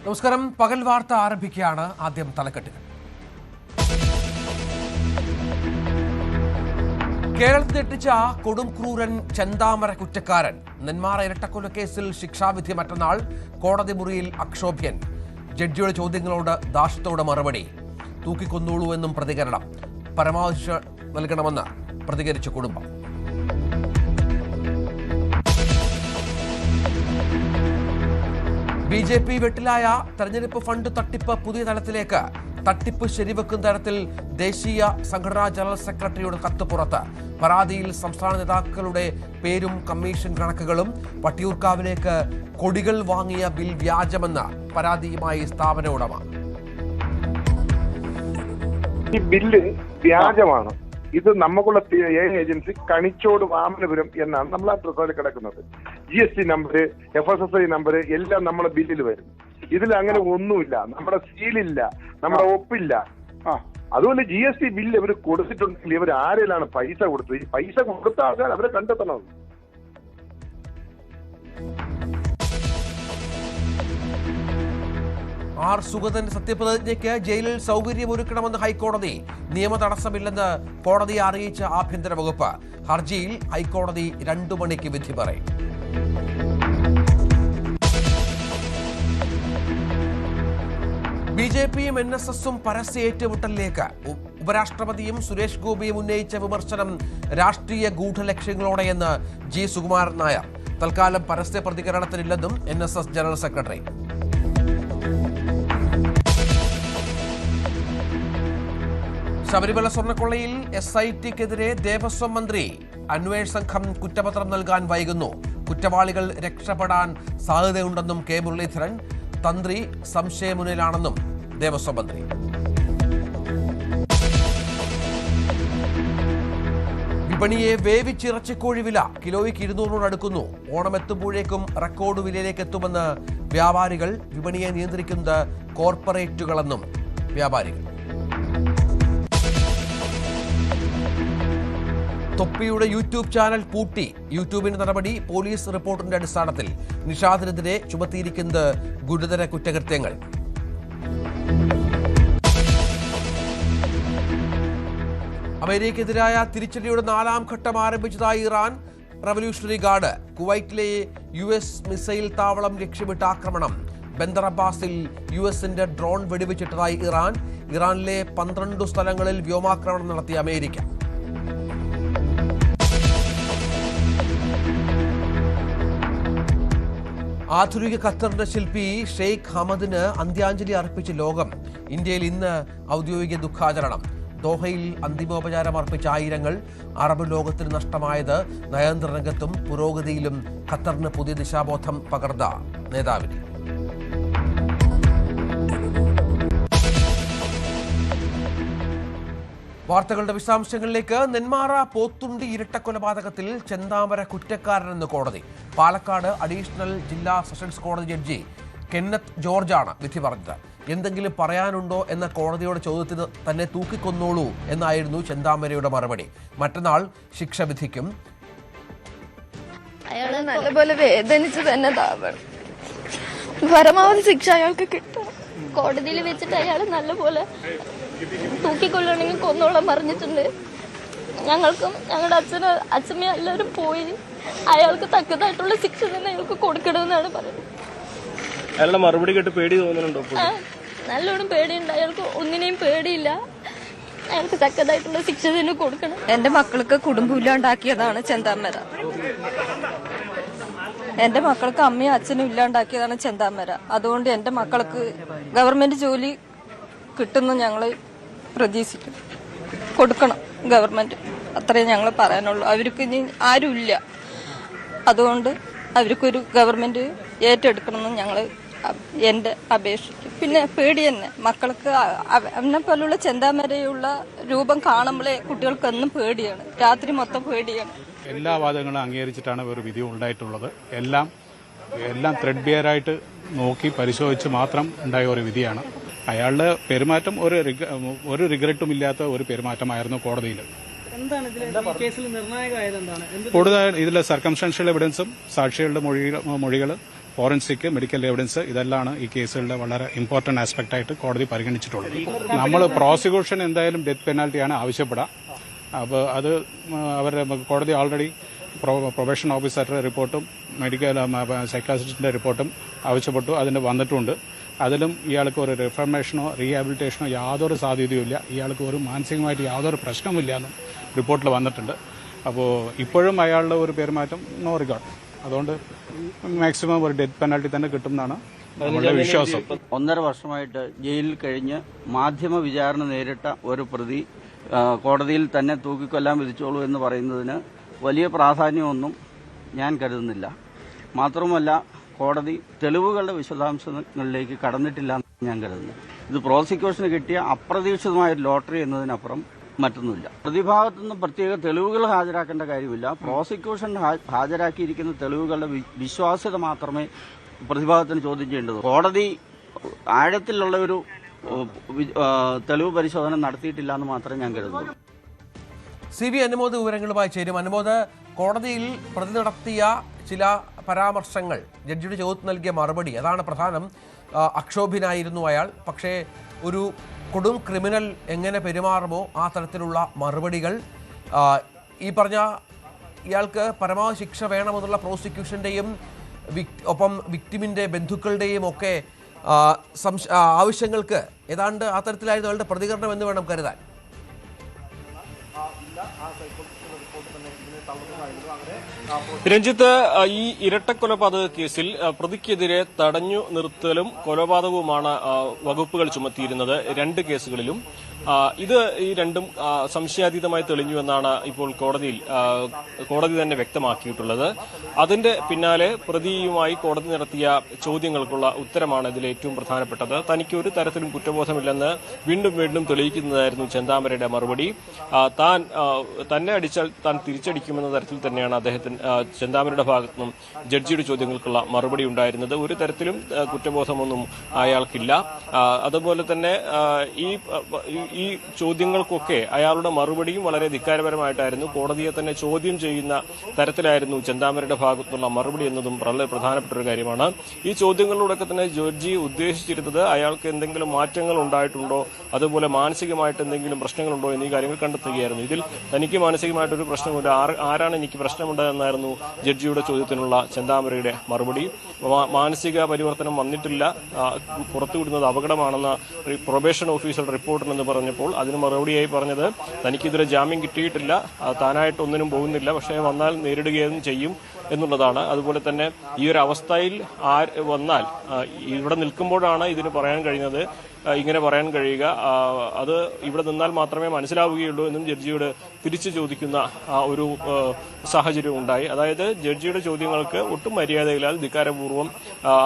നമസ്കാരം. പകൽ വാർത്ത ആരംഭിക്കുകയാണ്. ആദ്യം തലക്കെട്ടുകൾ. കേരളത്തിൽ എത്തിച്ച കൊടും ക്രൂരൻ ചെന്താമര കുറ്റക്കാരൻ. നെന്മാറ ഇരട്ടക്കൊലക്കേസിൽ ശിക്ഷാവിധി മറ്റന്നാൾ. കോടതി മുറിയിൽ അക്ഷോഭ്യൻ. ജഡ്ജിയുടെ ചോദ്യങ്ങളോട് ദാഷ്ട്യത്തോടെ മറുപടി. തൂക്കിക്കൊന്നോളൂ എന്നും പ്രതികരണം. പരമാവധി ശിക്ഷ നൽകണമെന്ന് പ്രതികരിച്ച കുടുംബം. BJP വെട്ടിലായ തെരഞ്ഞെടുപ്പ് ഫണ്ട് തട്ടിപ്പ് പുതിയ തലത്തിലേക്ക്. തട്ടിപ്പ് ശരിവെക്കുന്ന തരത്തിൽ ദേശീയ സംഘടനാ ജനറൽ സെക്രട്ടറിയുടെ കത്ത് പുറത്ത്. പരാതിയിൽ സംസ്ഥാന നേതാക്കളുടെ പേരും കമ്മീഷൻ കണക്കുകളും. വട്ടിയൂർക്കാവിലേക്ക് കൊടികൾ വാങ്ങിയ ബിൽ വ്യാജമെന്ന പരാതിയുമായി സ്ഥാപന ഉടമ. ഈ ബില്ല് വ്യാജമാണ്. ഇത് നമുക്കുള്ള ഏജൻസി കണിച്ചോട് വാമനപുരം എന്നാണ് നമ്മൾ ആ പ്രസാദം കിടക്കുന്നത്. GST നമ്പർ, FSSI നമ്പർ എല്ലാം നമ്മുടെ ബില്ലിൽ വരും. ഇതിൽ അങ്ങനെ ഒന്നുമില്ല. നമ്മുടെ സീലില്ല, നമ്മുടെ ഒപ്പില്ല. അതുപോലെ GST ബില്ല് ഇവർ കൊടുത്തിട്ടുണ്ടെങ്കിൽ ഇവർ ആരെയാണ് പൈസ കൊടുത്തത്? ഈ പൈസ കൊടുത്ത ആൾക്കാർ അവരെ കണ്ടെത്തണം. ആർ സുഗതന്റെ സത്യപ്രതിജ്ഞയ്ക്ക് ജയിലിൽ സൗകര്യമൊരുക്കണമെന്ന് ഹൈക്കോടതി. നിയമ തടസ്സമില്ലെന്ന് കോടതിയെ അറിയിച്ച ആഭ്യന്തര വകുപ്പ്. ഹർജിയിൽ ഹൈക്കോടതി 2 മണിക്ക് വിധി പറയും. BJPയും NSSും പരസ്യ ഏറ്റുമുട്ടലിലേക്ക്. ഉപരാഷ്ട്രപതിയും സുരേഷ് ഗോപിയും ഉന്നയിച്ച വിമർശനം രാഷ്ട്രീയ ഗൂഢലക്ഷ്യങ്ങളോടെയെന്ന് G. സുകുമാരൻ നായർ. തൽക്കാലം പരസ്യ പ്രതികരണത്തിനില്ലെന്നും NSS ജനറൽ സെക്രട്ടറി. ശബരിമല സ്വർണ്ണക്കൊള്ളയിൽ SITക്കെതിരെ ദേവസ്വം മന്ത്രി. അന്വേഷണ സംഘം കുറ്റപത്രം നൽകാൻ വൈകുന്നു. കുറ്റവാളികൾ രക്ഷപ്പെടാൻ സാധ്യതയുണ്ടെന്നും K. മുരളീധരൻ. തന്ത്രി സംശയമുന്നിലാണെന്നും ദേവസ്വം മന്ത്രി. വിപണിയെ വേവിച്ചിറച്ചിക്കോഴി വില കിലോയ്ക്ക് 200 അടുക്കുന്നു. ഓണമെത്തുമ്പോഴേക്കും റെക്കോർഡ് വിലയിലേക്ക് എത്തുമെന്ന് വ്യാപാരികൾ. വിപണിയെ നിയന്ത്രിക്കുന്നത് കോർപ്പറേറ്റുകളെന്നും വ്യാപാരികൾ. തൊപ്പിയുടെ യൂട്യൂബ് ചാനൽ പൂട്ടി. യൂട്യൂബിന്റെ നടപടി പോലീസ് റിപ്പോർട്ടിന്റെ അടിസ്ഥാനത്തിൽ. നിഷാദിനെതിരെ ചുമത്തിയിരിക്കുന്നത് ഗുരുതര കുറ്റകൃത്യങ്ങൾ. അമേരിക്കയ്ക്കെതിരായ തിരിച്ചടിയുടെ 4ാം ഘട്ടം ആരംഭിച്ചതായി ഇറാൻ റവല്യൂഷണറി ഗാർഡ്. കുവൈറ്റിലെ US മിസൈൽ താവളം ലക്ഷ്യമിട്ട ആക്രമണം. ബന്ദർ അബ്ബാസിൽ US-ന്റെ ഡ്രോൺ വെടിവെച്ചിട്ടതായി ഇറാൻ. ഇറാനിലെ 12 സ്ഥലങ്ങളിൽ വ്യോമാക്രമണം നടത്തിയ അമേരിക്ക. ആധുനിക ഖത്തറിന്റെ ശില്പി ഷെയ്ഖ് ഹമദിന് അന്ത്യാഞ്ജലി അർപ്പിച്ച് ലോകം. ഇന്ത്യയിൽ ഇന്ന് ഔദ്യോഗിക ദുഃഖാചരണം. ദോഹയിൽ അന്തിമോപചാരം അർപ്പിച്ച ആയിരങ്ങൾ. അറബ് ലോകത്തിന് നഷ്ടമായത് നയതന്ത്ര രംഗത്തും പുരോഗതിയിലും ഖത്തറിന് പുതിയ ദിശാബോധം പകർന്ന നേതാവിന്. വാർത്തകളുടെ വിശദാംശങ്ങളിലേക്ക്. നെന്മാറ പോത്തുണ്ടി ഇരട്ടക്കൊലപാതകത്തിൽ ചെന്താമര കുറ്റക്കാരനെന്ന് കോടതി. പാലക്കാട് അഡീഷണൽ ജില്ലാ സെഷൻസ് കോടതി ജഡ്ജി കെന്നത്ത് ജോർജാണ് വിധി പറഞ്ഞത്. എന്തെങ്കിലും പറയാനുണ്ടോ എന്ന കോടതിയുടെ ചോദ്യത്തിന് തന്നെ തൂക്കിക്കൊന്നോളൂ എന്നായിരുന്നു ചെന്താമരയുടെ മറുപടി. മറ്റന്നാൾ ശിക്ഷ വിധിക്കും. അയാളെ നല്ലപോലെ വേദനിച്ച് തന്നെ താവണം. പരമാവധി ശിക്ഷ അയാൾക്ക് കിട്ടും. കോടതിയിൽ വെച്ചിട്ട് അയാൾ നല്ലപോലെ തൂക്കിക്കൊള്ളണമെങ്കിൽ കൊന്നോളം പറഞ്ഞിട്ടുണ്ട്. ഞങ്ങൾക്കും ഞങ്ങളുടെ അച്ഛനും എല്ലാവരും പോയി. അയാൾക്ക് തക്കതായിട്ടുള്ള ശിക്ഷ തന്നെ അയാൾക്ക് കൊടുക്കണമെന്നാണ് പറയുന്നത്. അയാളുടെ മറുപടി കേട്ട് പേടി തോന്നുന്നുണ്ടോ? നല്ലോണം പേടിയുണ്ട്. അയാൾക്ക് ഒന്നിനെയും പേടിയില്ല. അയാൾക്ക് തക്കതായിട്ടുള്ള ശിക്ഷ തന്നെ കൊടുക്കണം. എന്റെ മക്കൾക്ക് കുടുംബമില്ലാണ്ടാക്കിയതാണ് ചെന്താമര. എന്റെ മക്കൾക്ക് അമ്മയും അച്ഛനും ഇല്ലാണ്ടാക്കിയതാണ് ചെന്താമര. അതുകൊണ്ട് എന്റെ മക്കൾക്ക് ഗവൺമെന്റ് ജോലി കിട്ടുന്ന ഞങ്ങൾ പ്രതീക്ഷിക്കും. കൊടുക്കണം ഗവൺമെന്റ്. അത്രേ ഞങ്ങൾ പറയാനുള്ളൂ. അവർക്ക് ഇനി ആരുമില്ല. അതുകൊണ്ട് അവർക്കൊരു ഗവൺമെന്റ് ഏറ്റെടുക്കണമെന്ന് ഞങ്ങൾ എന്റെ അപേക്ഷിക്കും. പിന്നെ പേടി തന്നെ മക്കൾക്ക്. അവനെ പോലുള്ള ചെന്താമരയുള്ള രൂപം കാണുമ്പോഴേ കുട്ടികൾക്കെന്നും പേടിയാണ്. രാത്രി മൊത്തം പേടിയാണ്. എല്ലാ വാദങ്ങളും അംഗീകരിച്ചിട്ടാണ് ഒരു വിധി ഉണ്ടായിട്ടുള്ളത്. എല്ലാം ത്രെഡ് ബിയറായിട്ട് നോക്കി പരിശോധിച്ച് മാത്രം ഉണ്ടായ ഒരു വിധിയാണ്. അയാളുടെ പെരുമാറ്റം ഒരു റിഗ്രറ്റും ഇല്ലാത്ത ഒരു പെരുമാറ്റമായിരുന്നു കോടതിയിൽ. കൂടുതൽ ഇതിലെ സർക്കംസ്റ്റൻഷ്യൽ എവിഡൻസും സാക്ഷികളുടെ മൊഴികൾ ഫോറൻസിക്, മെഡിക്കൽ എവിഡൻസ് ഇതെല്ലാം ഈ കേസുകളുടെ വളരെ ഇമ്പോർട്ടന്റ് ആസ്പെക്ട് ആയിട്ട് കോടതി പരിഗണിച്ചിട്ടുള്ളത്. നമ്മൾ പ്രോസിക്യൂഷൻ എന്തായാലും ഡെത്ത് പെനാൽറ്റിയാണ് ആവശ്യപ്പെടുക. അപ്പോൾ അത് അവരുടെ കോടതി ഓൾറെഡി പ്രൊബേഷൻ ഓഫീസറുടെ റിപ്പോർട്ടും മെഡിക്കൽ സൈക്കാട്രിസ്റ്റിന്റെ റിപ്പോർട്ടും ആവശ്യപ്പെട്ടു. അതിന് വന്നിട്ടുണ്ട്. അതിലും ഇയാൾക്ക് ഒരു റിഫർമേഷനോ റീഹാബിലിറ്റേഷനോ യാതൊരു സാധ്യതയുമില്ല, ഇയാൾക്ക് ഒരു മാനസികമായിട്ട് യാതൊരു പ്രശ്നമില്ല എന്നും റിപ്പോർട്ടിൽ വന്നിട്ടുണ്ട്. അപ്പോൾ ഇപ്പോഴും അയാളുടെ ഒരു പെരുമാറ്റം നോ റിഗാർഡ്. അതുകൊണ്ട് മാക്സിമം ഒരു ഡെത്ത് പെനാൽറ്റി തന്നെ കിട്ടുമെന്നാണ് നമ്മുടെ വിശ്വാസം. 1.5 വർഷമായിട്ട് ജയിലിൽ കഴിഞ്ഞ് മാധ്യമ വിചാരണ നേരിട്ട ഒരു പ്രതി കോടതിയിൽ തന്നെ തൂക്കിക്കൊല്ലാൻ വിധിച്ചോളൂ എന്ന് പറയുന്നതിന് വലിയ പ്രാധാന്യമൊന്നും ഞാൻ കരുതുന്നില്ല. മാത്രമല്ല, കോടതി തെളിവുകളുടെ വിശദാംശങ്ങളിലേക്ക് കടന്നിട്ടില്ല എന്ന് ഞാൻ കരുതുന്നു. ഇത് പ്രോസിക്യൂഷന് കിട്ടിയ അപ്രതീക്ഷിതമായ ഒരു ലോട്ടറി എന്നതിനപ്പുറം മറ്റൊന്നുമില്ല. പ്രതിഭാഗത്തുനിന്ന് പ്രത്യേക തെളിവുകൾ ഹാജരാക്കേണ്ട കാര്യമില്ല. പ്രോസിക്യൂഷൻ ഹാജരാക്കിയിരിക്കുന്ന തെളിവുകളുടെ വിശ്വാസ്യത മാത്രമേ പ്രതിഭാഗത്തിന് ചോദ്യം ചെയ്യേണ്ടത്. കോടതി ആഴത്തിലുള്ള ഒരു തെളിവ് പരിശോധന നടത്തിയിട്ടില്ല എന്ന് മാത്രമേ ഞാൻ കരുതുന്നു. CV അനുമോദ് വിവരങ്ങളുമായി ചേരും. അനുമോദ്, കോടതിയിൽ പ്രതി നടത്തിയ ചില പരാമർശങ്ങൾ, ജഡ്ജിയുടെ ചോദ്യത്തിന് നൽകിയ മറുപടി, അതാണ് പ്രധാനം. അക്ഷോഭ്യനായിരുന്നു അയാൾ. പക്ഷേ ഒരു കൊടും ക്രിമിനൽ എങ്ങനെ പെരുമാറുമോ ആ തരത്തിലുള്ള മറുപടികൾ. ഈ പറഞ്ഞ ഇയാൾക്ക് പരമാവധി ശിക്ഷ വേണമെന്നുള്ള പ്രോസിക്യൂഷൻ്റെയും ഒപ്പം വിക്ടിമിൻ്റെ ബന്ധുക്കളുടെയും ഒക്കെ ആവശ്യങ്ങൾക്ക് ഏതാണ്ട് ആ തരത്തിലായിരുന്നു അയാളുടെ പ്രതികരണം എന്ന് വേണം കരുതാൻ. രഞ്ജിത്ത്, ഈ ഇരട്ടക്കൊലപാതക കേസിൽ പ്രതിക്കെതിരെ തടഞ്ഞു നിർത്തലും കൊലപാതകവുമാണ് വകുപ്പുകൾ ചുമത്തിയിരുന്നത് 2 കേസുകളിലും. ഇത് ഈ രണ്ടും സംശയാതീതമായി തെളിഞ്ഞു എന്നാണ് ഇപ്പോൾ കോടതി തന്നെ വ്യക്തമാക്കിയിട്ടുള്ളത്. അതിന്റെ പിന്നാലെ പ്രതിയുമായി കോടതി നടത്തിയ ചോദ്യങ്ങൾക്കുള്ള ഉത്തരമാണ് ഇതിൽ ഏറ്റവും പ്രധാനപ്പെട്ടത്. തനിക്ക് ഒരു തരത്തിലും കുറ്റബോധമില്ലെന്ന് വീണ്ടും വീണ്ടും തെളിയിക്കുന്നതായിരുന്നു ചെന്താമരയുടെ മറുപടി. തന്നെ അടിച്ചാൽ താൻ തിരിച്ചടിക്കുമെന്ന തരത്തിൽ തന്നെയാണ് ചെന്താമരയുടെ ഭാഗത്തുനിന്നും ജഡ്ജിയുടെ ചോദ്യങ്ങൾക്കുള്ള മറുപടി ഉണ്ടായിരുന്നത്. ഒരു തരത്തിലും കുറ്റബോധമൊന്നും അയാൾക്കില്ല. അതുപോലെ തന്നെ ഈ ചോദ്യങ്ങൾക്കൊക്കെ അയാളുടെ മറുപടിയും വളരെ ധിക്കാരപരമായിട്ടായിരുന്നു. കോടതിയെ തന്നെ ചോദ്യം ചെയ്യുന്ന തരത്തിലായിരുന്നു ചെന്താമരയുടെ ഭാഗത്തുള്ള മറുപടി എന്നതും വളരെ പ്രധാനപ്പെട്ട ഒരു കാര്യമാണ്. ഈ ചോദ്യങ്ങളിലൂടെയൊക്കെ തന്നെ ജഡ്ജി ഉദ്ദേശിച്ചിരുന്നത് അയാൾക്ക് എന്തെങ്കിലും മാറ്റങ്ങൾ ഉണ്ടായിട്ടുണ്ടോ, അതുപോലെ മാനസികമായിട്ട് എന്തെങ്കിലും പ്രശ്നങ്ങളുണ്ടോ എന്നീ കാര്യങ്ങൾ കണ്ടെത്തുകയായിരുന്നു. ഇതിൽ തനിക്ക് മാനസികമായിട്ടൊരു പ്രശ്നമില്ല, ആരാണ് എനിക്ക് പ്രശ്നമുണ്ടെന്നായിരുന്നു ജഡ്ജിയുടെ ചോദ്യത്തിനുള്ള ചെന്താമരയുടെ മറുപടി. മാനസിക പരിവർത്തനം വന്നിട്ടില്ല, പുറത്തുവിടുന്നത് അപകടമാണെന്ന പ്രൊബേഷൻ ഓഫീസറുടെ റിപ്പോർട്ടിനെന്ന് പറഞ്ഞപ്പോൾ അതിന് മറുപടിയായി പറഞ്ഞത് തനിക്കിതുവരെ ജാമ്യം കിട്ടിയിട്ടില്ല, താനായിട്ട് ഒന്നിനും പോകുന്നില്ല, പക്ഷേ വന്നാൽ നേരിടുകയും ചെയ്യും എന്നുള്ളതാണ്. അതുപോലെ തന്നെ ഈ ഒരു അവസ്ഥയിൽ വന്നാൽ ഇവിടെ നിൽക്കുമ്പോഴാണ് ഇതിന് പറയാൻ കഴിയുന്നത്, ഇങ്ങനെ പറയാൻ കഴിയുക, അത് ഇവിടെ നിന്നാൽ മാത്രമേ മനസ്സിലാവുകയുള്ളൂ എന്നും ജഡ്ജിയോട് തിരിച്ചു ചോദിക്കുന്ന ഒരു സാഹചര്യം ഉണ്ടായി. അതായത് ജഡ്ജിയുടെ ചോദ്യങ്ങൾക്ക് ഒട്ടും മര്യാദയില്ലാതെ ധിക്കാരപൂർവ്വം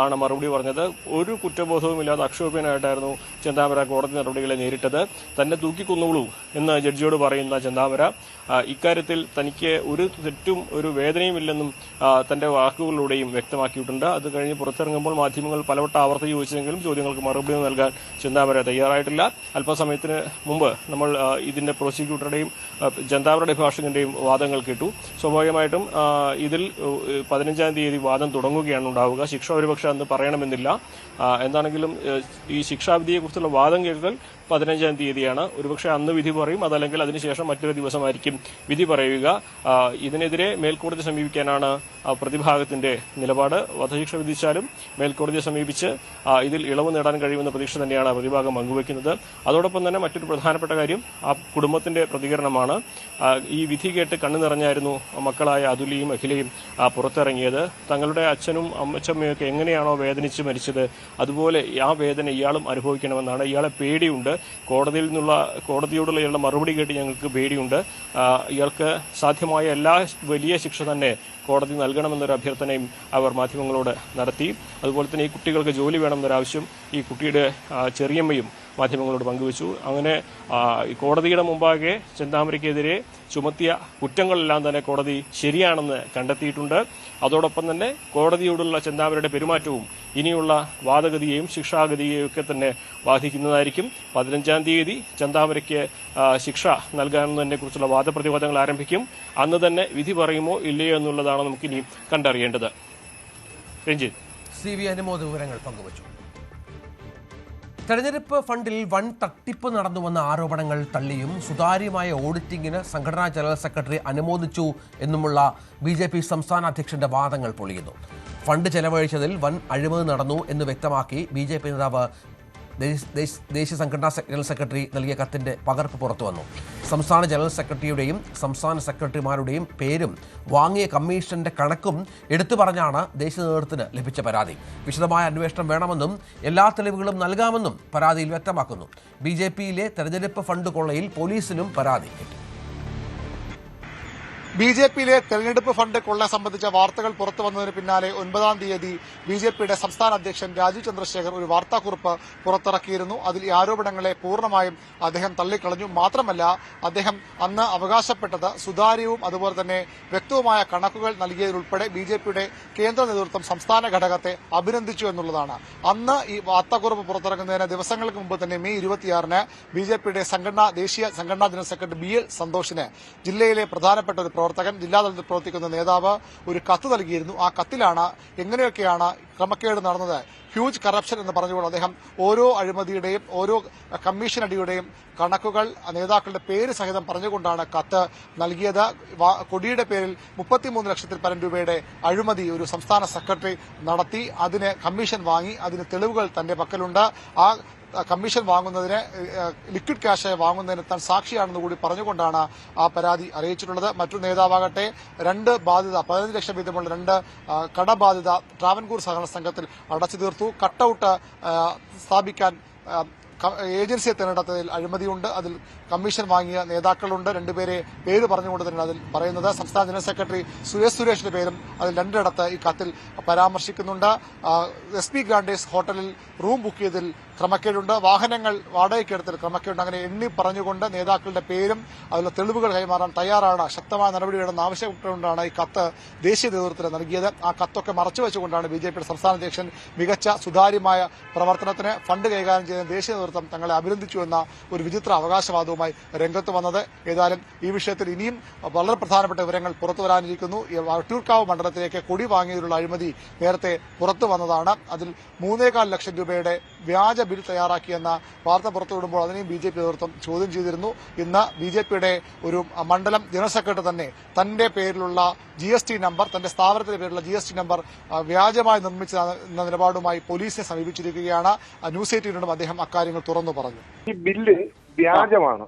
ആണ് മറുപടി പറഞ്ഞത്. ഒരു കുറ്റബോധവുമില്ലാതെ അക്ഷോഭ്യനായിട്ടായിരുന്നു ചെന്താമര കോടതി നടപടികളെ നേരിട്ടത്. തന്നെ തൂക്കിക്കൊന്നോളൂ എന്ന് ജഡ്ജിയോട് പറയുന്ന ചെന്താമര ഇക്കാര്യത്തിൽ തനിക്ക് ഒരു തെറ്റും ഒരു വേദനയുമില്ലെന്നും തന്റെ വാക്കുകളിലൂടെയും വ്യക്തമാക്കിയിട്ടുണ്ട്. അത് കഴിഞ്ഞ് പുറത്തിറങ്ങുമ്പോൾ മാധ്യമങ്ങൾ പലവട്ടം ആവർത്തി ചോദിച്ചെങ്കിലും ചോദ്യങ്ങൾക്ക് മറുപടി നൽകാൻ ചെന്താമര തയ്യാറായിട്ടില്ല. അല്പസമയത്തിന് മുമ്പ് നമ്മൾ ഇതിന്റെ പ്രോസിക്യൂട്ടറുടെയും ചെന്താമരയുടെ അഭിഭാഷകന്റെയും വാദങ്ങൾ കേട്ടു. സ്വാഭാവികമായിട്ടും ഇതിൽ 15-ാം തീയതി വാദം തുടങ്ങുകയാണ് ഉണ്ടാവുക. ശിക്ഷ ഒരുപക്ഷെ അന്ന് പറയണമെന്നില്ല. എന്താണെങ്കിലും ഈ ശിക്ഷാവിധിയെക്കുറിച്ചുള്ള വാദം കേൾക്കൽ 15-ാം തീയതിയാണ്. ഒരുപക്ഷെ അന്ന് വിധി പറയും, അതല്ലെങ്കിൽ അതിനുശേഷം മറ്റൊരു ദിവസമായിരിക്കും വിധി പറയുക. ഇതിനെതിരെ മേൽക്കോടതി സമീപിക്കാനാണ് പ്രതിഭാഗത്തിന്റെ നിലപാട്. വധശിക്ഷ വിധിച്ചാലും മേൽക്കോടതിയെ സമീപിച്ച് ഇതിൽ ഇളവ് നേടാൻ കഴിയുമെന്ന പ്രതീക്ഷ തന്നെയാണ് പ്രതിഭാഗം പങ്കുവയ്ക്കുന്നത്. അതോടൊപ്പം തന്നെ മറ്റൊരു പ്രധാനപ്പെട്ട കാര്യം ആ കുടുംബത്തിന്റെ പ്രതികരണമാണ്. ഈ വിധി കേട്ട് കണ്ണു നിറഞ്ഞായിരുന്നു മക്കളായ അതുലിയും അഖിലയും പുറത്തിറങ്ങിയത്. തങ്ങളുടെ അച്ഛനും അമ്മച്ചമ്മയൊക്കെ എങ്ങനെയാണോ വേദനിച്ച് മരിച്ചത്, അതുപോലെ ആ വേദന ഇയാളും അനുഭവിക്കണമെന്നാണ്. ഇയാളെ പേടിയുണ്ട്, കോടതിയോടുള്ള ഇയാളുടെ മറുപടി കേട്ട് ഞങ്ങൾക്ക് പേടിയുണ്ട്. ഇയാൾക്ക് സാധ്യമായ എല്ലാ വലിയ ശിക്ഷ തന്നെ കോടതി നൽകണമെന്നൊരു അഭ്യർത്ഥനയും അവർ മാധ്യമങ്ങളോട് നടത്തി. അതുപോലെ തന്നെ ഈ കുട്ടികൾക്ക് ജോലി വേണമെന്നൊരാവശ്യം ഈ കുട്ടിയുടെ ചെറിയമ്മയും മാധ്യമങ്ങളോട് പങ്കുവച്ചു. അങ്ങനെ കോടതിയുടെ മുമ്പാകെ ചെന്താമരയ്ക്കെതിരെ ചുമത്തിയ കുറ്റങ്ങളെല്ലാം തന്നെ കോടതി ശരിയാണെന്ന് കണ്ടെത്തിയിട്ടുണ്ട്. അതോടൊപ്പം തന്നെ കോടതിയോടുള്ള ചെന്താമരയുടെ പെരുമാറ്റവും ഇനിയുള്ള വാദഗതിയെയും ശിക്ഷാഗതിയെയും ഒക്കെ തന്നെ ബാധിക്കുന്നതായിരിക്കും. 15-ാം തീയതി ചെന്താമരയ്ക്ക് ശിക്ഷ നൽകാമെന്നതിനെ കുറിച്ചുള്ള വാദപ്രതിവാദങ്ങൾ ആരംഭിക്കും. അന്ന് തന്നെ വിധി പറയുമോ ഇല്ലയോ എന്നുള്ളതാണ് നമുക്കിനി കണ്ടറിയേണ്ടത്. രഞ്ജിത്ത്. CV അനുമോദ് വിവരങ്ങൾ പങ്കുവച്ചു. തെരഞ്ഞെടുപ്പ് ഫണ്ടിൽ വൻ തട്ടിപ്പ് നടന്നുവെന്ന ആരോപണങ്ങൾ തള്ളിയും സുതാര്യമായ ഓഡിറ്റിംഗിന് സംഘടനാ ജനറൽ സെക്രട്ടറി അനുമോദിച്ചു എന്നുമുള്ള BJP സംസ്ഥാന അധ്യക്ഷന്റെ വാദങ്ങൾ പൊളിയുന്നു. ഫണ്ട് ചെലവഴിച്ചതിൽ വൻ അഴിമതി നടന്നു എന്ന് വ്യക്തമാക്കി BJP നേതാവ് ദേശീയ സംഘടനാ ജനറൽ സെക്രട്ടറി നൽകിയ കത്തിന്റെ പകർപ്പ് പുറത്തുവന്നു. സംസ്ഥാന ജനറൽ സെക്രട്ടറിയുടെയും സംസ്ഥാന സെക്രട്ടറിമാരുടെയും പേരും വാങ്ങിയ കമ്മീഷന്റെ കണക്കും എടുത്തു പറഞ്ഞാണ് ദേശീയ നേതൃത്വത്തിന് ലഭിച്ച പരാതി. വിശദമായ അന്വേഷണം വേണമെന്നും എല്ലാ തെളിവുകളും നൽകാമെന്നും പരാതിയിൽ വ്യക്തമാക്കുന്നു. BJPയിലെ തെരഞ്ഞെടുപ്പ് ഫണ്ട് കൊള്ളയിൽ പോലീസിനും പരാതി കിട്ടി. BJPയിലെ തെരഞ്ഞെടുപ്പ് ഫണ്ട് കൊള്ള സംബന്ധിച്ച വാർത്തകൾ പുറത്തു വന്നതിന് പിന്നാലെ 9-ാം തീയതി BJPയുടെ സംസ്ഥാന അധ്യക്ഷൻ രാജീവ് ചന്ദ്രശേഖർ ഒരു വാർത്താക്കുറിപ്പ് പുറത്തിറക്കിയിരുന്നു. അതിൽ ഈ ആരോപണങ്ങളെ പൂർണ്ണമായും അദ്ദേഹം തള്ളിക്കളഞ്ഞു. മാത്രമല്ല, അദ്ദേഹം അന്ന് അവകാശപ്പെട്ടത് സുതാര്യവും അതുപോലെ തന്നെ വ്യക്തവുമായ കണക്കുകൾ നൽകിയതിലുൾപ്പെടെ BJPയുടെ കേന്ദ്ര നേതൃത്വം സംസ്ഥാന ഘടകത്തെ അഭിനന്ദിച്ചു എന്നുള്ളതാണ്. അന്ന് ഈ വാർത്താക്കുറിപ്പ് പുറത്തിറങ്ങുന്നതിന് ദിവസങ്ങൾക്ക് മുമ്പ് തന്നെ മെയ് 26-ന് BJPയുടെ ദേശീയ സംഘടനാ ജനറൽ സെക്രട്ടറി BL സന്തോഷിന് ജില്ലയിലെ പ്രധാനപ്പെട്ട ഒരു പ്രവർത്തകൻ, ജില്ലാതലത്തിൽ പ്രവർത്തിക്കുന്ന നേതാവ് ഒരു കത്ത് നൽകിയിരുന്നു. ആ കത്തിലാണ് എങ്ങനെയൊക്കെയാണ് ക്രമക്കേട് നടന്നത്, ഹ്യൂജ് കറപ്ഷൻ എന്ന് പറഞ്ഞുകൊണ്ട് അദ്ദേഹം ഓരോ അഴിമതിയുടെയും ഓരോ കമ്മീഷൻ അടിയുടെയും കണക്കുകൾ നേതാക്കളുടെ പേര് സഹിതം പറഞ്ഞുകൊണ്ടാണ് കത്ത് നൽകിയത്. കൊടിയുടെ പേരിൽ 33 ലക്ഷത്തിൽ പരം രൂപയുടെ അഴിമതി ഒരു സംസ്ഥാന സെക്രട്ടറി നടത്തി, അതിന് കമ്മീഷൻ വാങ്ങി, അതിന് തെളിവുകൾ തന്റെ പക്കലുണ്ട്. ആ കമ്മീഷൻ വാങ്ങുന്നതിന് ലിക്വിഡ് ക്യാഷ് വാങ്ങുന്നതിന് താൻ സാക്ഷിയാണെന്ന് കൂടി പറഞ്ഞുകൊണ്ടാണ് ആ പരാതി അറിയിച്ചിട്ടുള്ളത്. മറ്റൊരു നേതാവാകട്ടെ 15 ലക്ഷം വീതമുള്ള 2 കടബാധിത ട്രാവൻകൂർ സഹകരണ സംഘത്തിൽ അടച്ചു തീർത്തു. കട്ടൌട്ട് സ്ഥാപിക്കാൻ ഏജൻസിയെ തിരഞ്ഞെടുത്തതിൽ അഴിമതിയുണ്ട്, അതിൽ കമ്മീഷൻ വാങ്ങിയ നേതാക്കളുണ്ട്. 2 പേരെ പേര് പറഞ്ഞുകൊണ്ട് തന്നെ അതിൽ പറയുന്നത്. സംസ്ഥാന ജനറൽ സെക്രട്ടറി സുരേഷിന്റെ പേരും അതിൽ 2 ഈ കത്തിൽ പരാമർശിക്കുന്നുണ്ട്. SP ഗ്രാൻഡേഴ്സ് ഹോട്ടലിൽ റൂം ബുക്ക് ചെയ്തതിൽ ക്രമക്കേടുണ്ട്, വാഹനങ്ങൾ വാടകയ്ക്കെടുത്തതിൽ ക്രമക്കേടുണ്ട്. അങ്ങനെ എണ്ണി പറഞ്ഞുകൊണ്ട് നേതാക്കളുടെ പേരും അതിലുള്ള തെളിവുകൾ കൈമാറാൻ തയ്യാറാണ്, ശക്തമായ നടപടി വേണമെന്ന് ആവശ്യപ്പെട്ടുകൊണ്ടാണ് ഈ കത്ത് ദേശീയ നേതൃത്വത്തിന് നൽകിയത്. ആ കത്തൊക്കെ മറച്ചുവെച്ചുകൊണ്ടാണ് BJPയുടെ സംസ്ഥാന അധ്യക്ഷൻ മികച്ച സുതാര്യമായ പ്രവർത്തനത്തിന് ഫണ്ട് കൈകാര്യം ചെയ്യുന്ന ദേശീയ നേതൃത്വം തങ്ങളെ അഭിനന്ദിച്ചു എന്ന ഒരു വിചിത്ര അവകാശവാദവുമായി രംഗത്ത് വന്നത്. ഏതായാലും ഈ വിഷയത്തിൽ ഇനിയും വളരെ പ്രധാനപ്പെട്ട വിവരങ്ങൾ പുറത്തുവരാനിരിക്കുന്നു. വട്ടിയൂർക്കാവ് മണ്ഡലത്തിലേക്ക് കൊടി വാങ്ങിയതിലുള്ള അഴിമതി നേരത്തെ പുറത്തു വന്നതാണ്. അതിൽ 3.25 ലക്ഷം രൂപയുടെ വ്യാജ ബിൽ തയ്യാറാക്കിയെന്ന വാർത്ത പുറത്തുവിടുമ്പോൾ അതിനെയും BJP നേതൃത്വം ചോദ്യം ചെയ്തിരുന്നു. ഇന്ന് BJPയുടെ ഒരു മണ്ഡലം ജനറൽ സെക്രട്ടറി തന്നെ തന്റെ പേരിലുള്ള GST നമ്പർ, തന്റെ സ്ഥാപനത്തിന്റെ പേരിലുള്ള GST നമ്പർ വ്യാജമായി നിർമ്മിച്ചതെന്ന നിലപാടുമായി പോലീസിനെ സമീപിച്ചിരിക്കുകയാണ്. ന്യൂസ് 18 അദ്ദേഹം അക്കാര്യങ്ങൾ തുറന്നു പറഞ്ഞു. ഈ ബില്ല് വ്യാജമാണ്.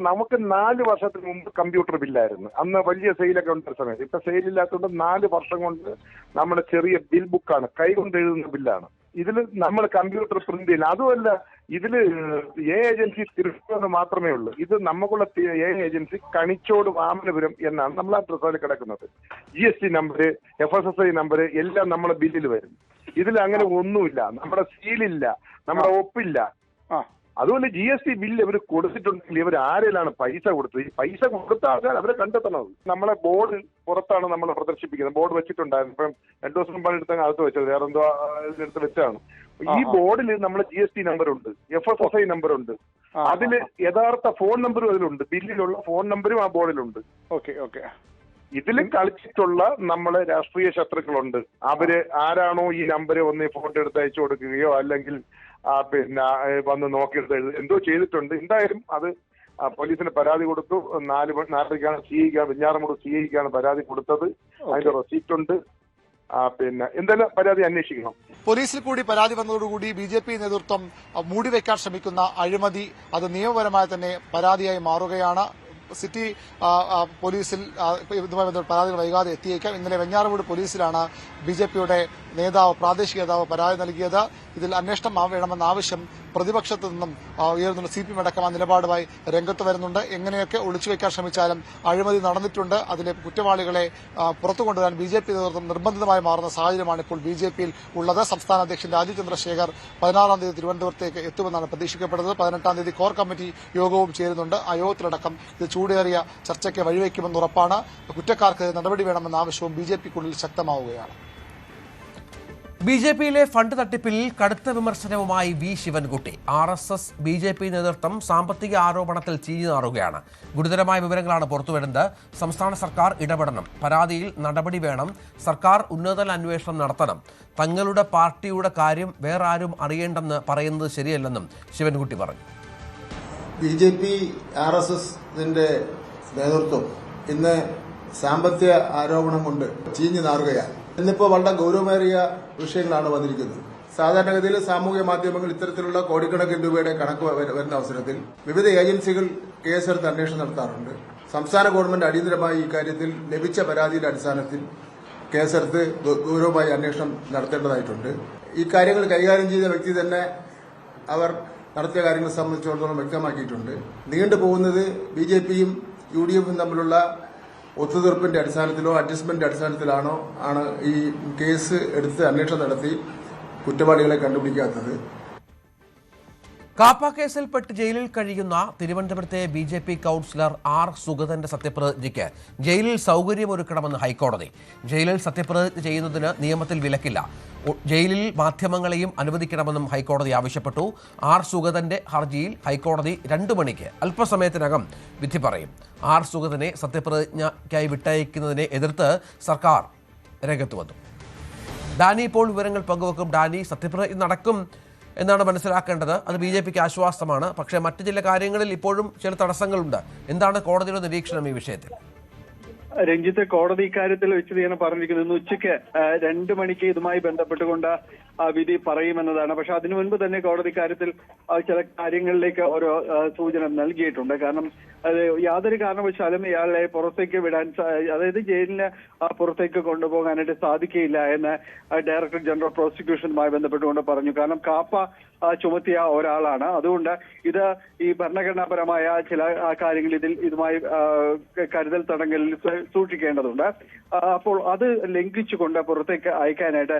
നമുക്ക് 4 വർഷത്തിന് മുമ്പ് കമ്പ്യൂട്ടർ ബില്ലായിരുന്നു. അന്ന് വലിയ സെയിലൊക്കെ ഉണ്ടായ സമയത്ത്. ഇപ്പൊ സെയിലില്ലാത്തതുകൊണ്ട് 4 വർഷം കൊണ്ട് നമ്മുടെ ചെറിയ ബിൽ ബുക്കാണ്, കൈകൊണ്ട് എഴുതുന്ന ബില്ലാണ്. ഇതിൽ നമ്മൾ കമ്പ്യൂട്ടർ പ്രിന്റ് ചെയ്യില്ല. അതുമല്ല, ഇതില് ഏജൻസി തിരുവനന്തപുരം മാത്രമേ ഉള്ളൂ. ഇത് നമുക്കുള്ള ഏജൻസി കണിച്ചോട് വാമനപുരം എന്നാണ് നമ്മൾ ആ ഡ്രസ്സിൽ കിടക്കുന്നത്. GST നമ്പർ, FSSI നമ്പർ എല്ലാം നമ്മളെ ബില്ലിൽ വരും. ഇതിൽ അങ്ങനെ ഒന്നുമില്ല, നമ്മുടെ സീലില്ല, നമ്മുടെ ഒപ്പില്ല. അതുപോലെ GST ബില്ല് ഇവർ കൊടുത്തിട്ടുണ്ടെങ്കിൽ ഇവർ ആരെല്ലാം പൈസ കൊടുത്തത്? ഈ പൈസ കൊടുത്ത ആൾക്കാർ അവരെ കണ്ടെത്തണത്. നമ്മളെ ബോർഡ് പുറത്താണ് നമ്മൾ പ്രദർശിപ്പിക്കുന്നത്. ബോർഡ് വെച്ചിട്ടുണ്ടായിരുന്നു. ഇപ്പം 2 ദിവസം മുമ്പാണ് എടുത്ത് അകത്ത് വെച്ചത്, വേറെ എന്തോ എടുത്ത് വെച്ചാണ്. ഈ ബോർഡിൽ നമ്മളെ GST നമ്പർ ഉണ്ട്, FSSI നമ്പർ ഉണ്ട്, അതില് യഥാർത്ഥ ഫോൺ നമ്പറും അതിലുണ്ട്, ബില്ലിലുള്ള ഫോൺ നമ്പറും ആ ബോർഡിലുണ്ട്. ഇതിൽ കളിച്ചിട്ടുള്ള നമ്മളെ രാഷ്ട്രീയ ശത്രുക്കളുണ്ട്. അവര് ആരാണോ ഈ നമ്പര് ഒന്ന് ഫോട്ടോ എടുത്ത് അയച്ചു കൊടുക്കുകയോ അല്ലെങ്കിൽ പിന്നെ വന്ന് നോക്കിയെടുത്ത് എന്തോ ചെയ്തിട്ടുണ്ട്. എന്തായാലും അത് പോലീസിന് പരാതി കൊടുത്തു. 4-5 CIക്കാണ്, വെഞ്ഞാറമൂട് CIക്കാണ് പരാതി കൊടുത്തത്. അതിന്റെ റെസീപ്റ്റ് ഉണ്ട്. പിന്നെ എന്തായാലും പരാതി അന്വേഷിക്കണം. പോലീസിൽ കൂടി പരാതി വന്നതോടുകൂടി BJP നേതൃത്വം മൂടിവെക്കാൻ ശ്രമിക്കുന്ന അഴിമതി അത് നിയമപരമായി തന്നെ പരാതിയായി മാറുകയാണ്. സിറ്റി പോലീസിൽ ഇതുമായി ബന്ധപ്പെട്ട പരാതികൾ വൈകാതെ എത്തിയേക്കാം. ഇന്നലെ വെഞ്ഞാറമൂട് പോലീസിലാണ് BJPയുടെ പ്രാദേശിക നേതാവ് പരാതി നൽകിയത്. ഇതിൽ അന്വേഷണം വേണമെന്ന ആവശ്യം പ്രതിപക്ഷത്തു നിന്നും ഉയർന്നുള്ള CPM അടക്കം ആ നിലപാടുമായി രംഗത്ത് വരുന്നുണ്ട്. എങ്ങനെയൊക്കെ ഒളിച്ചുവെക്കാൻ ശ്രമിച്ചാലും അഴിമതി നടന്നിട്ടുണ്ട്. അതിലെ കുറ്റവാളികളെ പുറത്തു കൊണ്ടുവരാൻ BJP നേതൃത്വം നിർബന്ധിതമായി മാറുന്ന സാഹചര്യമാണ് ഇപ്പോൾ BJPയിൽ ഉള്ളത്. സംസ്ഥാന അധ്യക്ഷൻ രാജീവ് ചന്ദ്രശേഖർ 16-ാം തീയതി തിരുവനന്തപുരത്തേക്ക് എത്തുമെന്നാണ് പ്രതീക്ഷിക്കപ്പെടുന്നത്. 18-ാം തീയതി കോർ കമ്മിറ്റി യോഗവും ചേരുന്നുണ്ട്. ആ യോഗത്തിലടക്കം ഇത് ചൂടേറിയ ചർച്ചയ്ക്ക് വഴിവെക്കുമെന്ന് ഉറപ്പാണ്. കുറ്റക്കാർക്ക് നടപടി വേണമെന്ന ആവശ്യവും BJPക്കുള്ളിൽ ശക്തമാവുകയാണ്. ബി.ജെ.പിയിലെ ഫണ്ട് തട്ടിപ്പിൽ കടുത്ത വിമർശനവുമായി വി ശിവൻകുട്ടി. RSS ബി.ജെ.പി നേതൃത്വം സാമ്പത്തിക ആരോപണത്തിൽ ചീഞ്ഞു നാറുകയാണ്. ഗുരുതരമായ വിവരങ്ങളാണ് പുറത്തുവരുന്നത്. സംസ്ഥാന സർക്കാർ ഇടപെടണം, പരാതിയിൽ നടപടി വേണം, സർക്കാർ ഉന്നതതല അന്വേഷണം നടത്തണം, തങ്ങളുടെ പാർട്ടിയുടെ കാര്യം വേറെ ആരും അറിയേണ്ടെന്ന് പറയുന്നത് ശരിയല്ലെന്നും ശിവൻകുട്ടി പറഞ്ഞു. ബി.ജെ.പി RSSന്റെ നേതൃത്വം ഇന്ന് സാമ്പത്തിക ആരോപണം കൊണ്ട് ചീഞ്ഞു നാറുകയാണ്. ഇന്നിപ്പോൾ വളരെ ഗൗരവമേറിയ വിഷയങ്ങളാണ് വന്നിരിക്കുന്നത്. സാധാരണഗതിയിൽ സാമൂഹ്യ മാധ്യമങ്ങൾ ഇത്തരത്തിലുള്ള കോടിക്കണക്കിന് രൂപയുടെ കണക്ക് വരുന്ന അവസരത്തിൽ വിവിധ ഏജൻസികൾ കേസെടുത്ത് അന്വേഷണം നടത്താറുണ്ട്. സംസ്ഥാന ഗവൺമെന്റ് അടിയന്തരമായി ഇക്കാര്യത്തിൽ ലഭിച്ച പരാതിയുടെ അടിസ്ഥാനത്തിൽ കേസെടുത്ത് ഗൗരവമായി അന്വേഷണം നടത്തേണ്ടതായിട്ടുണ്ട്. ഈ കാര്യങ്ങൾ കൈകാര്യം ചെയ്ത വ്യക്തി തന്നെ അവർ നടത്തിയ കാര്യങ്ങളെ സംബന്ധിച്ചിടത്തോളം വ്യക്തമാക്കിയിട്ടുണ്ട്. നീണ്ടുപോകുന്നത് ബി.ജെ.പിയും UDFും തമ്മിലുള്ള ഒത്തുതീർപ്പിന്റെ അടിസ്ഥാനത്തിലോ അഡ്ജസ്റ്റ്മെന്റ് അടിസ്ഥാനത്തിലാണോ ആണ് ഈ കേസ് എടുത്ത് അന്വേഷണം നടത്തി കുറ്റവാളികളെ കണ്ടുപിടിക്കാത്തത്. കാപ്പ കേസിൽപ്പെട്ട് ജയിലിൽ കഴിയുന്ന തിരുവനന്തപുരത്തെ ബി.ജെ.പി കൌൺസിലർ R. സുഗതന്റെ സത്യപ്രതിജ്ഞയ്ക്ക് ജയിലിൽ സൗകര്യമൊരുക്കണമെന്ന് ഹൈക്കോടതി. ജയിലിൽ സത്യപ്രതിജ്ഞ ചെയ്യുന്നതിന് നിയമത്തിൽ വിലക്കില്ല. ജയിലിൽ മാധ്യമങ്ങളെയും അനുവദിക്കണമെന്നും ഹൈക്കോടതി ആവശ്യപ്പെട്ടു. R. സുഗതന്റെ ഹർജിയിൽ ഹൈക്കോടതി 2 മണിക്ക് അല്പസമയത്തിനകം വിധി പറയും. R. സുഗതനെ സത്യപ്രതിജ്ഞയ്ക്കായി വിട്ടയക്കുന്നതിനെ എതിർത്ത് സർക്കാർ രംഗത്ത് വന്നു. ഡാനി ഇപ്പോൾ വിവരങ്ങൾ പങ്കുവെക്കും. ഡാനി, സത്യപ്രതിജ്ഞ നടക്കും എന്നാണ് മനസ്സിലാക്കേണ്ടത്. അത് ബി.ജെ.പിക്ക് ആശ്വാസമാണ്. പക്ഷേ മറ്റു ചില കാര്യങ്ങളിൽ ഇപ്പോഴും ചില തടസ്സങ്ങളുണ്ട്. എന്താണ് കോടതിയുടെ നിരീക്ഷണം ഈ വിഷയത്തിൽ? രഞ്ജിത്ത്, കോടതി ഇക്കാര്യത്തിൽ വിശദീകരണം പറഞ്ഞിരിക്കുന്നത് ഉച്ചയ്ക്ക് 2 മണിക്ക് ഇതുമായി ബന്ധപ്പെട്ടുകൊണ്ട് വിധി പറയുമെന്നതാണ്. പക്ഷെ അതിനു മുൻപ് തന്നെ കോടതി കാര്യത്തിൽ ചില കാര്യങ്ങളിലേക്ക് ഓരോ സൂചന നൽകിയിട്ടുണ്ട്. കാരണം യാതൊരു കാരണവശാലും ഇയാളെ പുറത്തേക്ക് വിടാൻ, അതായത് ജയിലിന് പുറത്തേക്ക് കൊണ്ടുപോകാനായിട്ട് സാധിക്കില്ല എന്ന് ഡയറക്ടർ ജനറൽ ഓഫ് പ്രോസിക്യൂഷനുമായി ബന്ധപ്പെട്ടുകൊണ്ട് പറഞ്ഞു. കാരണം കാപ്പ ചുമത്തിയ ഒരാളാണ്. അതുകൊണ്ട് ഇത് ഈ ഭരണഘടനാപരമായ ചില കാര്യങ്ങൾ ഇതുമായി കരുതൽ തടങ്കലിൽ സൂക്ഷിക്കേണ്ടതുണ്ട്. അപ്പോൾ അത് ലംഘിച്ചുകൊണ്ട് പുറത്തേക്ക് അയക്കാനായിട്ട്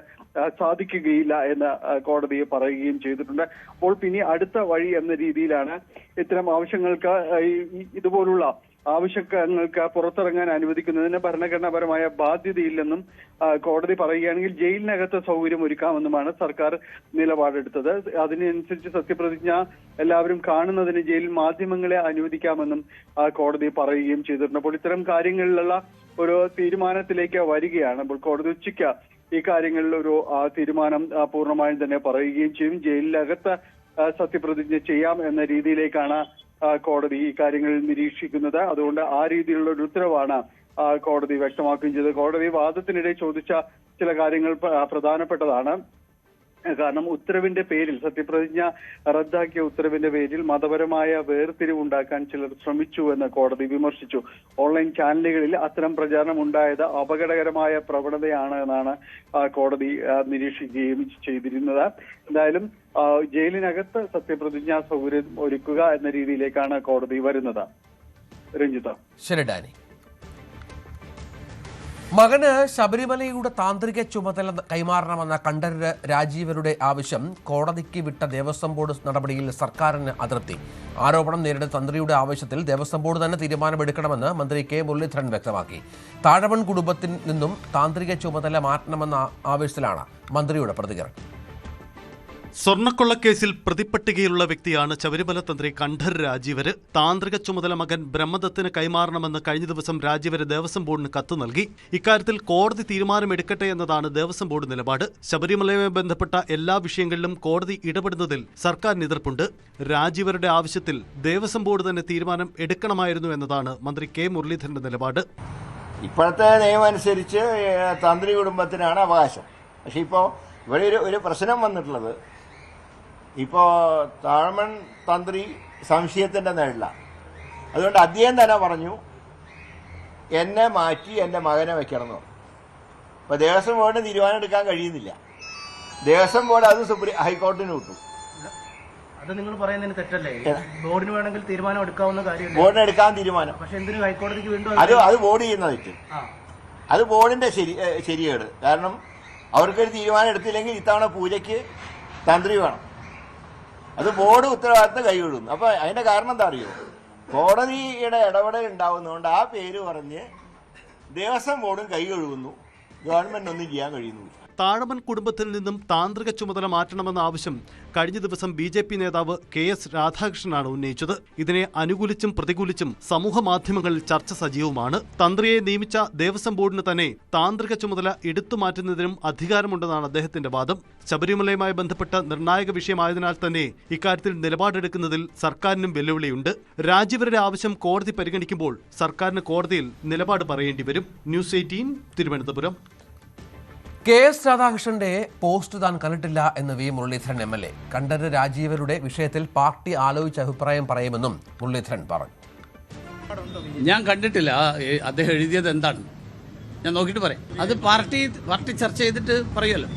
സാധിക്കുകയില്ല എന്ന് കോടതി പറയുകയും ചെയ്തിട്ടുണ്ട്. അപ്പോൾ പിന്നെ അടുത്ത വഴി എന്ന രീതിയിലാണ് ഇത്തരം ആവശ്യങ്ങൾക്ക് ഇതുപോലുള്ള ആവശ്യങ്ങൾക്ക് പുറത്തിറങ്ങാൻ അനുവദിക്കുന്നതിന് ഭരണഘടനാപരമായ ബാധ്യതയില്ലെന്നും കോടതി പറയുകയാണെങ്കിൽ ജയിലിനകത്ത് സൗകര്യം ഒരുക്കാമെന്നുമാണ് സർക്കാർ നിലപാടെടുത്തത്. അതിനനുസരിച്ച് സത്യപ്രതിജ്ഞ എല്ലാവരും കാണുന്നതിന് ജയിലിൽ മാധ്യമങ്ങളെ അനുവദിക്കാമെന്നും കോടതി പറയുകയും ചെയ്തിട്ടുണ്ട്. അപ്പോൾ ഇത്തരം കാര്യങ്ങളിലുള്ള ഒരു തീരുമാനത്തിലേക്ക് വരികയാണ്. അപ്പോൾ കോടതി ഉച്ചയ്ക്ക് ഈ കാര്യങ്ങളിൽ ഒരു തീരുമാനം പൂർണ്ണമായും തന്നെ പറയുകയും ചെയ്യും. ജയിലിനകത്ത് സത്യപ്രതിജ്ഞ ചെയ്യാം എന്ന രീതിയിലേക്കാണ് കോടതി ഈ കാര്യങ്ങൾ നിരീക്ഷിക്കുന്നത്. അതുകൊണ്ട് ആ രീതിയിലുള്ള ഒരു ഉത്തരവാണ് കോടതി വ്യക്തമാക്കുകയും ചെയ്തത്. കോടതി വാദത്തിനിടെ ചോദിച്ച ചില കാര്യങ്ങൾ പ്രധാനപ്പെട്ടതാണ്. കാരണം ഉത്തരവിന്റെ പേരിൽ, സത്യപ്രതിജ്ഞ റദ്ദാക്കിയ ഉത്തരവിന്റെ പേരിൽ മതപരമായ വേർതിരിവുണ്ടാക്കാൻ ചിലർ ശ്രമിച്ചു എന്ന് കോടതി വിമർശിച്ചു. ഓൺലൈൻ ചാനലുകളിൽ അത്തരം പ്രചാരണം ഉണ്ടായത് അപകടകരമായ പ്രവണതയാണ് എന്നാണ് കോടതി നിരീക്ഷിക്കുകയും ചെയ്തിരുന്നത്. എന്തായാലും ജയിലിനകത്ത് സത്യപ്രതിജ്ഞാ സൗകര്യം ഒരുക്കുക എന്ന രീതിയിലേക്കാണ് കോടതി വരുന്നത്. രഞ്ജിത. ശരി ഡാനി. മകന് ശബരിമലയുടെ താന്ത്രിക ചുമതല കൈമാറണമെന്ന കണ്ഠരര് രാജീവരുടെ ആവശ്യം കോടതിക്ക് വിട്ട ദേവസ്വം ബോർഡ് നടപടിയിൽ സർക്കാരിന് അതൃപ്തി. ആരോപണം നേരിടുന്ന തന്ത്രിയുടെ ആവശ്യത്തിൽ ദേവസ്വം ബോർഡ് തന്നെ തീരുമാനമെടുക്കണമെന്ന് മന്ത്രി കെ മുരളീധരൻ വ്യക്തമാക്കി. താഴവൺ കുടുംബത്തിൽ നിന്നും താന്ത്രിക ചുമതല മാറ്റണമെന്ന ആവശ്യത്തിലാണ് മന്ത്രിയുടെ പ്രതികരണം. സ്വർണ്ണക്കൊള്ളക്കേസിൽ പ്രതിപ്പട്ടികയിലുള്ള വ്യക്തിയാണ് ശബരിമല തന്ത്രി കണ്ഠരര് രാജീവര്. താന്ത്രിക ചുമതല മകൻ ബ്രഹ്മദത്തിന് കൈമാറണമെന്ന് കഴിഞ്ഞ ദിവസം രാജീവര് ദേവസ്വം ബോർഡിന് കത്ത് നൽകി. ഇക്കാര്യത്തിൽ കോടതി തീരുമാനമെടുക്കട്ടെ എന്നതാണ് ദേവസ്വം ബോർഡ് നിലപാട്. ശബരിമലയുമായി ബന്ധപ്പെട്ട എല്ലാ വിഷയങ്ങളിലും കോടതി ഇടപെടുന്നതിൽ സർക്കാരിന് എതിർപ്പുണ്ട്. രാജീവരുടെ ആവശ്യത്തിൽ ദേവസ്വം ബോർഡ് തന്നെ തീരുമാനം എടുക്കണമായിരുന്നു എന്നതാണ് മന്ത്രി കെ മുരളീധരന്റെ നിലപാട്. ഇപ്പോഴത്തെ നിയമം അനുസരിച്ച് തന്ത്രി കുടുംബത്തിനാണ് അവകാശം. പക്ഷെ ഇപ്പോൾ ഇവിടെ ഒരു പ്രശ്നം വന്നിട്ടുള്ളത്, ഇപ്പോൾ താഴമൺ തന്ത്രി സംശയത്തിൻ്റെ നേരിലാണ്. അതുകൊണ്ട് അദ്ദേഹം തന്നെ പറഞ്ഞു എന്നെ മാറ്റി എൻ്റെ മകനെ വെക്കണം എന്ന് പറഞ്ഞു. അപ്പോൾ ദേവസ്വം ബോർഡിന് തീരുമാനം എടുക്കാൻ കഴിയുന്നില്ല. ദേവസ്വം ബോർഡ് അത് ഹൈക്കോടതിന് വിട്ടു. അത് നിങ്ങൾ പറയുന്നതിന് തെറ്റല്ലേ? ബോർഡിന് വേണമെങ്കിൽ തീരുമാനം എടുക്കാവുന്ന കാര്യം. ബോർഡിന് എടുക്കാൻ തീരുമാനം, പക്ഷെ എന്തിനു ഹൈക്കോടതിക്ക് വീണ്ടും അത് ബോർഡ് ചെയ്യുന്ന തെറ്റ്. അത് ബോർഡിന്റെ ശരിയേട്. കാരണം അവർക്കൊരു തീരുമാനം എടുത്തില്ലെങ്കിൽ ഇത്തവണ പൂജയ്ക്ക് തന്ത്രി വേണം. അത് ബോർഡ് ഉത്തരവാദിത്തം കൈകൊള്ളുന്നു. അപ്പൊ അതിന്റെ കാരണം എന്താ അറിയോ? കോടതിയുടെ ഇടപെടൽ ഉണ്ടാവുന്നതുകൊണ്ട് ആ പേര് പറഞ്ഞ് ദേവസ്വം ബോർഡും കൈ കഴുകുന്നു, ഗവൺമെന്റ് ഒന്നും ചെയ്യാൻ കഴിയുന്നു. താഴമൺ കുടുംബത്തിൽ നിന്നും താന്ത്രിക ചുമതല മാറ്റണമെന്ന ആവശ്യം കഴിഞ്ഞ ദിവസം BJP നേതാവ് KS രാധാകൃഷ്ണനാണ് ഉന്നയിച്ചത്. ഇതിനെ അനുകൂലിച്ചും പ്രതികൂലിച്ചും സമൂഹ മാധ്യമങ്ങളിൽ ചർച്ച സജീവമാണ്. തന്ത്രിയെ നിയമിച്ച ദേവസ്വം ബോർഡിന് തന്നെ താന്ത്രിക ചുമതല എടുത്തുമാറ്റുന്നതിനും അധികാരമുണ്ടെന്നാണ് അദ്ദേഹത്തിന്റെ വാദം. ശബരിമലയുമായി ബന്ധപ്പെട്ട നിർണായക വിഷയമായതിനാൽ തന്നെ ഇക്കാര്യത്തിൽ നിലപാടെടുക്കുന്നതിൽ സർക്കാരിനും വെല്ലുവിളിയുണ്ട്. രാജിവരുടെ ആവശ്യം കോടതി പരിഗണിക്കുമ്പോൾ സർക്കാരിന് കോടതിയിൽ നിലപാട് പറയേണ്ടി വരും. ന്യൂസ് 18 തിരുവനന്തപുരം. KS രാധാകൃഷ്ണന്റെ പോസ്റ്റ് താൻ കണ്ടിട്ടില്ല എന്ന് V മുരളീധരൻ MLA. കണ്ഠരര് രാജീവരുടെ വിഷയത്തിൽ പാർട്ടി ആലോചിച്ച അഭിപ്രായം പറയുമെന്നും മുരളീധരൻ പറഞ്ഞു. ഞാൻ കണ്ടിട്ടില്ല അദ്ദേഹം എഴുതിയത് എന്താണ്, ഞാൻ നോക്കിയിട്ട് പറയാം. അത് പാർട്ടി ചർച്ച ചെയ്തിട്ട് പറയുമല്ലോ.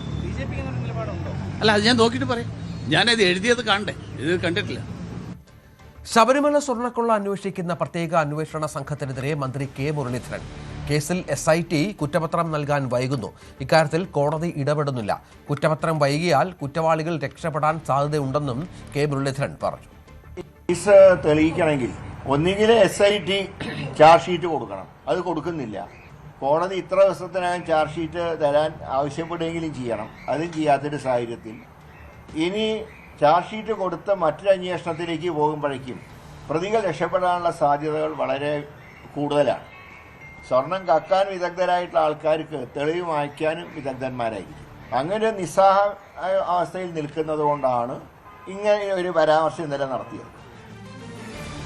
അല്ല, അത് ഞാൻ നോക്കിയിട്ട് പറയാം. ഞാനത് എഴുതിയത് കാണണ്ടേ, ഇത് കണ്ടിട്ടില്ല. ശബരിമല സ്വർണ്ണക്കൊള്ള അന്വേഷിക്കുന്ന പ്രത്യേക അന്വേഷണ സംഘത്തിനെതിരെ മന്ത്രി K മുരളീധരൻ. കേസിൽ SIT കുറ്റപത്രം നൽകാൻ വൈകുന്നു. ഇക്കാര്യത്തിൽ കോടതി ഇടപെടുന്നില്ല. കുറ്റപത്രം വൈകിയാൽ കുറ്റവാളികൾ രക്ഷപ്പെടാൻ സാധ്യതയുണ്ടെന്നും K മുരളീധരൻ പറഞ്ഞു. കേസ് തെളിയിക്കണമെങ്കിൽ ഒന്നുകിൽ SIT ചാർജ് ഷീറ്റ് കൊടുക്കണം, അത് കൊടുക്കുന്നില്ല. കോടതി ഇത്ര ദിവസത്തിനകം ചാർജ് ഷീറ്റ് തരാൻ ആവശ്യപ്പെടുകയെങ്കിലും ചെയ്യണം, അതും ചെയ്യാത്തൊരു സാഹചര്യത്തിൽ ഇനി ചാർജ് ഷീറ്റ് കൊടുത്ത് മറ്റൊരു അന്വേഷണത്തിലേക്ക് പോകുമ്പോഴേക്കും പ്രതികൾ രക്ഷപ്പെടാനുള്ള സാധ്യതകൾ വളരെ കൂടുതലാണ്. സ്വർണം കക്കാൻ വിദഗ്ധരായിട്ടുള്ള ആൾക്കാർക്ക് തെളിവ് മായ്ക്കാനും വിദഗ്ധന്മാരായിരിക്കും. അങ്ങനെ നിസ്സഹായ അവസ്ഥയിൽ നിൽക്കുന്നത് കൊണ്ടാണ് ഇങ്ങനെ ഒരു പരാമർശം ഇന്നലെ നടത്തിയത്.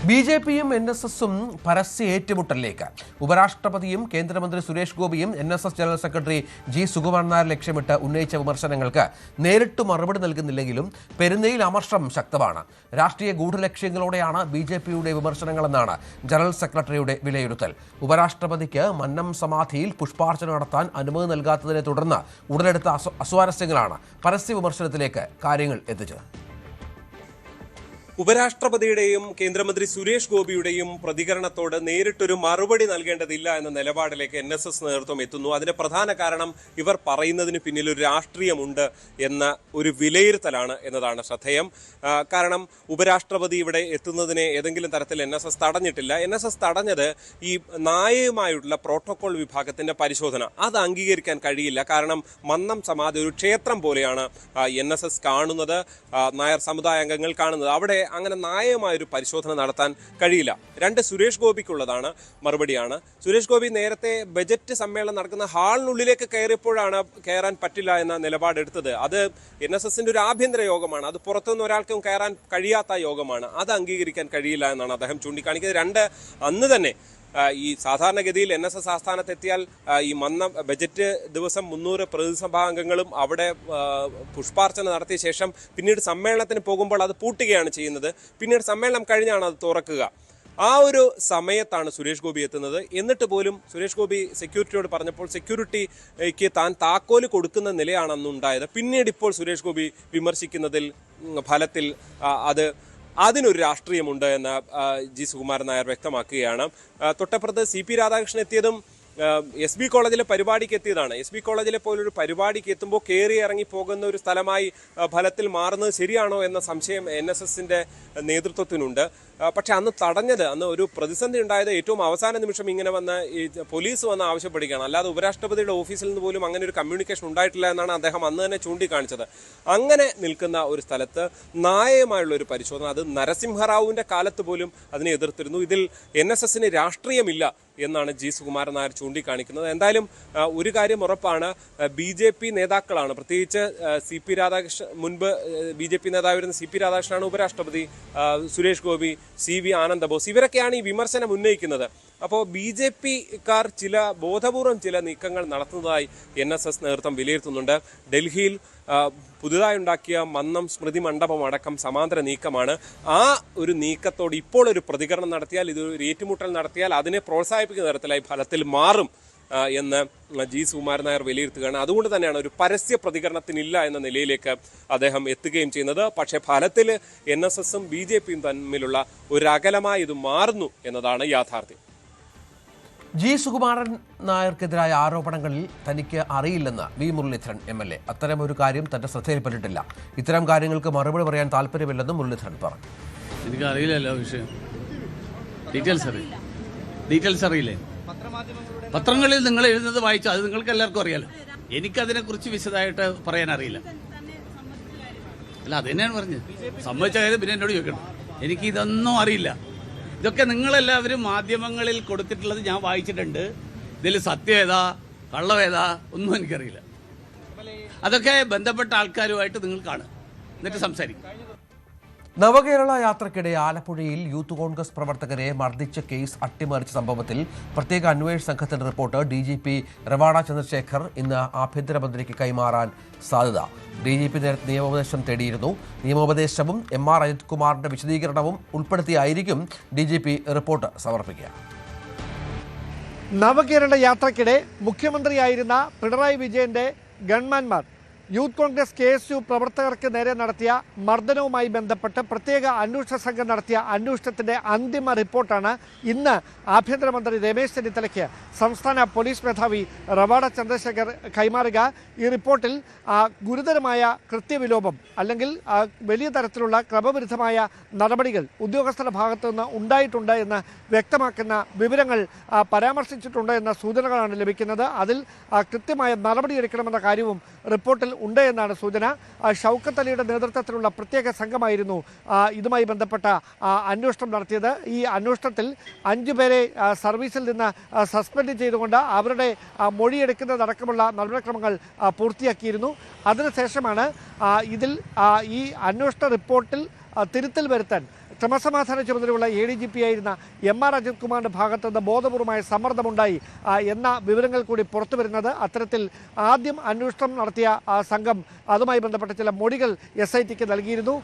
BJPയും NSSും പരസ്യ ഏറ്റുമുട്ടലിലേക്ക്. ഉപരാഷ്ട്രപതിയും കേന്ദ്രമന്ത്രി സുരേഷ് ഗോപിയും NSS general secretary G Sukumaran Nair ലക്ഷ്യമിട്ട് ഉന്നയിച്ച വിമർശനങ്ങൾക്ക് നേരിട്ട് മറുപടി നൽകുന്നില്ലെങ്കിലും പെരുന്നയിൽ അമർഷം ശക്തമാണ്. രാഷ്ട്രീയ ഗൂഢലക്ഷ്യങ്ങളോടെയാണ് BJPയുടെ വിമർശനങ്ങളെന്നാണ് ജനറൽ സെക്രട്ടറിയുടെ വിലയിരുത്തൽ. ഉപരാഷ്ട്രപതിക്ക് മന്നം സമാധിയിൽ പുഷ്പാർച്ചന നടത്താൻ അനുമതി നൽകാത്തതിനെ തുടർന്ന് ഉടലെടുത്ത അസ്വാരസ്യങ്ങളാണ് പരസ്യ വിമർശനത്തിലേക്ക് കാര്യങ്ങൾ എത്തിച്ചത്. ഉപരാഷ്ട്രപതിയുടെയും കേന്ദ്രമന്ത്രി സുരേഷ് ഗോപിയുടെയും പ്രതികരണത്തോട് നേരിട്ടൊരു മറുപടി നൽകേണ്ടതില്ല എന്ന നിലപാടിലേക്ക് NSS നേതൃത്വം എത്തുന്നു. അതിന് പ്രധാന കാരണം ഇവർ പറയുന്നതിന് പിന്നിൽ ഒരു രാഷ്ട്രീയമുണ്ട് എന്ന ഒരു വിലയിരുത്തലാണ് എന്നതാണ് ശ്രദ്ധേയം. കാരണം ഉപരാഷ്ട്രപതി ഇവിടെ എത്തുന്നതിനെ ഏതെങ്കിലും തരത്തിൽ NSS തടഞ്ഞിട്ടില്ല. NSS തടഞ്ഞത് ഈ നായയുമായുള്ള പ്രോട്ടോകോൾ വിഭാഗത്തിന്റെ പരിശോധന. അത് അംഗീകരിക്കാൻ കഴിയില്ല. കാരണം മന്നം സമാധി ഒരു ക്ഷേത്രം പോലെയാണ് NSS കാണുന്നത്, നായർ സമുദായ അംഗങ്ങൾ കാണുന്നത്. അവിടെ അങ്ങനെ ന്യായമായൊരു പരിശോധന നടത്താൻ കഴിയില്ല. രണ്ട്, സുരേഷ് ഗോപിക്കുള്ളതാണ് മറുപടിയാണ്. സുരേഷ് ഗോപി നേരത്തെ ബജറ്റ് സമ്മേളനം നടക്കുന്ന ഹാളിനുള്ളിലേക്ക് കയറിയപ്പോഴാണ് കയറാൻ പറ്റില്ല എന്ന നിലപാടെടുത്തത്. അത് NSSന്റെ ഒരു ആഭ്യന്തര യോഗമാണ്, അത് പുറത്തുനിന്ന് ഒരാൾക്കും കയറാൻ കഴിയാത്ത യോഗമാണ്, അത് അംഗീകരിക്കാൻ കഴിയില്ല എന്നാണ് അദ്ദേഹം ചൂണ്ടിക്കാണിക്കുന്നത്. രണ്ട്, അന്ന് തന്നെ ഈ സാധാരണഗതിയിൽ NSS ആസ്ഥാനത്തെത്തിയാൽ ഈ ബജറ്റ് ദിവസം 300 പ്രതിസഭാ അംഗങ്ങളും അവിടെ പുഷ്പാർച്ചന നടത്തിയ ശേഷം പിന്നീട് സമ്മേളനത്തിന് പോകുമ്പോൾ അത് പൂട്ടുകയാണ് ചെയ്യുന്നത്. പിന്നീട് സമ്മേളനം കഴിഞ്ഞാണ് അത് തുറക്കുക. ആ ഒരു സമയത്താണ് സുരേഷ് ഗോപി എത്തുന്നത്. എന്നിട്ട് പോലും സുരേഷ് ഗോപി സെക്യൂരിറ്റിയോട് പറഞ്ഞപ്പോൾ സെക്യൂരിറ്റിക്ക് താൻ താക്കോല് കൊടുക്കുന്ന നിലയാണ് അന്നുണ്ടായത്. പിന്നീട് ഇപ്പോൾ സുരേഷ് ഗോപി വിമർശിക്കുന്നതിൽ ഫലത്തിൽ അതിനൊരു രാഷ്ട്രീയമുണ്ട് എന്ന് G സുകുമാരൻ നായർ വ്യക്തമാക്കുകയാണ്. തൊട്ടപ്പുറത്ത് CP രാധാകൃഷ്ണൻ എത്തിയതും SB കോളേജിലെ പരിപാടിക്ക് എത്തിയതാണ്. SB കോളേജിലെ പോലൊരു പരിപാടിക്ക് എത്തുമ്പോൾ കയറി ഇറങ്ങി പോകുന്ന ഒരു സ്ഥലമായി ഫലത്തിൽ മാറുന്നത് ശരിയാണോ എന്ന സംശയം NSSന്റെ നേതൃത്വത്തിനുണ്ട്. പക്ഷെ അന്ന് തടഞ്ഞത്, അന്ന് ഒരു പ്രതിസന്ധി ഉണ്ടായത് ഏറ്റവും അവസാന നിമിഷം ഇങ്ങനെ വന്ന് ഈ പോലീസ് വന്ന് ആവശ്യപ്പെടുകയാണ്. അല്ലാതെ ഉപരാഷ്ട്രപതിയുടെ ഓഫീസിൽ നിന്ന് പോലും അങ്ങനെ ഒരു കമ്മ്യൂണിക്കേഷൻ ഉണ്ടായിട്ടില്ല എന്നാണ് അദ്ദേഹം അന്ന് തന്നെ ചൂണ്ടിക്കാണിച്ചത്. അങ്ങനെ നിൽക്കുന്ന ഒരു സ്ഥലത്ത് ന്യായമായുള്ള ഒരു പരിശോധന, അത് നരസിംഹറാവുവിന്റെ കാലത്ത് പോലും അതിനെ എതിർത്തിരുന്നു. ഇതിൽ NSSന് രാഷ്ട്രീയമില്ല എന്നാണ് G സുകുമാരൻ നായർ ചൂണ്ടിക്കാണിക്കുന്നത്. എന്തായാലും ഒരു കാര്യം ഉറപ്പാണ്, BJP നേതാക്കളാണ്, പ്രത്യേകിച്ച് CP രാധാകൃഷ്ണൻ, മുൻപ് BJP നേതാവായിരുന്ന CP രാധാകൃഷ്ണനാണ് ഉപരാഷ്ട്രപതി, സുരേഷ് ഗോപി, CV ആനന്ദബോസ്, ഇവരൊക്കെയാണ് ഈ വിമർശനം ഉന്നയിക്കുന്നത്. അപ്പോൾ BJPക്കാർ ബോധപൂർവം ചില നീക്കങ്ങൾ നടത്തുന്നതായി NSS നേതൃത്വം വിലയിരുത്തുന്നുണ്ട്. ഡൽഹിയിൽ പുതുതായി ഉണ്ടാക്കിയ മന്നം സ്മൃതി മണ്ഡപം അടക്കം സമാന്തര നീക്കമാണ്. ആ ഒരു നീക്കത്തോട് ഇപ്പോൾ ഒരു പ്രതികരണം നടത്തിയാൽ, ഇതൊരു ഏറ്റുമുട്ടൽ നടത്തിയാൽ അതിനെ പ്രോത്സാഹിപ്പിക്കുന്ന തരത്തിലായി ഫലത്തിൽ മാറും എന്ന് G സുകുമാരൻ നായർ വിലയിരുത്തുകയാണ്. അതുകൊണ്ട് തന്നെയാണ് ഒരു പരസ്യ പ്രതികരണത്തിനില്ല എന്ന നിലയിലേക്ക് അദ്ദേഹം എത്തുകയും ചെയ്യുന്നത്. പക്ഷേ ഫലത്തിൽ NSSും BJPയും തമ്മിലുള്ള ഒരു അകലമായി ഇത് മാറുന്നു എന്നതാണ് യാഥാർത്ഥ്യം. G സുകുമാരൻ നായർക്കെതിരായ ആരോപണങ്ങളിൽ തനിക്ക് അറിയില്ലെന്ന് V മുരളീധരൻ MLA. അത്തരമൊരു കാര്യം തന്റെ ശ്രദ്ധയിൽപ്പെട്ടിട്ടില്ല. ഇത്തരം കാര്യങ്ങൾക്ക് മറുപടി പറയാൻ താല്പര്യമില്ലെന്നും മുരളീധരൻ പറഞ്ഞു. എനിക്ക് അറിയില്ലല്ലോ വിഷയം, ഡീറ്റെയിൽസ് അറിയില്ലേ? പത്രങ്ങളിൽ നിങ്ങൾ എഴുതുന്നത് വായിച്ചു, അത് നിങ്ങൾക്ക് എല്ലാവർക്കും അറിയാലോ. എനിക്കതിനെക്കുറിച്ച് വിശദമായിട്ട് പറയാൻ അറിയില്ല. അല്ല, അത് തന്നെയാണ് പറഞ്ഞത്. സംഭവിച്ച കാര്യം പിന്നെ എന്നോട് ചോദിക്കണം. എനിക്കിതൊന്നും അറിയില്ല. ഇതൊക്കെ നിങ്ങളെല്ലാവരും മാധ്യമങ്ങളിൽ കൊടുത്തിട്ടുള്ളത് ഞാൻ വായിച്ചിട്ടുണ്ട്. ഇതിൽ സത്യം ഏതാ കള്ളം ഏതാ ഒന്നും എനിക്കറിയില്ല. അതൊക്കെ ബന്ധപ്പെട്ട ആൾക്കാരുമായിട്ട് നിങ്ങൾ കാണുക, എന്നിട്ട് സംസാരിക്കും. നവകേരള യാത്രയ്ക്കിടെ ആലപ്പുഴയിൽ യൂത്ത് കോൺഗ്രസ് പ്രവർത്തകരെ മർദ്ദിച്ച കേസ് അട്ടിമറിച്ച സംഭവത്തിൽ പ്രത്യേക അന്വേഷണ സംഘത്തിന്റെ റിപ്പോർട്ട് DGP റവാഡ ചന്ദ്രശേഖർ ഇന്ന് ആഭ്യന്തരമന്ത്രിക്ക് കൈമാറാൻ സാധ്യത. DGP നിയമോപദേശം തേടിയിരുന്നു. നിയമോപദേശവും MR അജിത് കുമാറിന്റെ വിശദീകരണവും ഉൾപ്പെടുത്തിയായിരിക്കും DGP റിപ്പോർട്ട് സമർപ്പിക്കുക. നവകേരള യാത്രയ്ക്കിടെ മുഖ്യമന്ത്രിയായിരുന്ന പിണറായി വിജയന്റെ ഗൺമാൻമാർ യൂത്ത് കോൺഗ്രസ് KSU പ്രവർത്തകർക്ക് നേരെ നടത്തിയ മർദ്ദനവുമായി ബന്ധപ്പെട്ട് പ്രത്യേക അന്വേഷണ സംഘം നടത്തിയ അന്വേഷണത്തിന്റെ അന്തിമ റിപ്പോർട്ടാണ് ഇന്ന് ആഭ്യന്തരമന്ത്രി രമേശ് ചെന്നിത്തലയ്ക്ക് സംസ്ഥാന പോലീസ് മേധാവി റവാഡ ചന്ദ്രശേഖർ കൈമാറുക. ഈ റിപ്പോർട്ടിൽ ഗുരുതരമായ കൃത്യവിലോപം അല്ലെങ്കിൽ വലിയ തരത്തിലുള്ള ക്രമവിരുദ്ധമായ നടപടികൾ ഉദ്യോഗസ്ഥരുടെ ഭാഗത്തു നിന്ന് ഉണ്ടായിട്ടുണ്ട് എന്ന് വ്യക്തമാക്കുന്ന വിവരങ്ങൾ പരാമർശിച്ചിട്ടുണ്ട് എന്ന സൂചനകളാണ് ലഭിക്കുന്നത്. അതിൽ കൃത്യമായ നടപടിയെടുക്കണമെന്ന കാര്യവും റിപ്പോർട്ടിൽ ഉണ്ട് എന്നാണ് സൂചന. ഷൗക്കത്ത് അലിയുടെ നേതൃത്വത്തിലുള്ള പ്രത്യേക സംഘമായിരുന്നു ഇതുമായി ബന്ധപ്പെട്ട അന്വേഷണം നടത്തിയത്. ഈ അന്വേഷണത്തിൽ 5 പേരെ സർവീസിൽ നിന്ന് സസ്പെൻഡ് ചെയ്തുകൊണ്ട് അവരുടെ മൊഴിയെടുക്കുന്നതടക്കമുള്ള നടപടിക്രമങ്ങൾ പൂർത്തിയാക്കിയിരുന്നു. അതിനുശേഷമാണ് ഇതിൽ ഈ അന്വേഷണ റിപ്പോർട്ടിൽ തിരുത്തൽ വരുത്താൻ ക്രമസമാധാന ചുമതലയുള്ള ADGP ആയിരുന്ന MR അജിത് കുമാറിന്റെ ഭാഗത്തു നിന്ന് ബോധപൂർവമായ സമ്മർദ്ദമുണ്ടായി എന്ന വിവരങ്ങൾ കൂടി പുറത്തു വരുന്നത്. അത്തരത്തിൽ ആദ്യം അന്വേഷണം നടത്തിയ സംഘം അതുമായി ബന്ധപ്പെട്ട ചില മൊഴികൾ SITക്ക് നൽകിയിരുന്നു.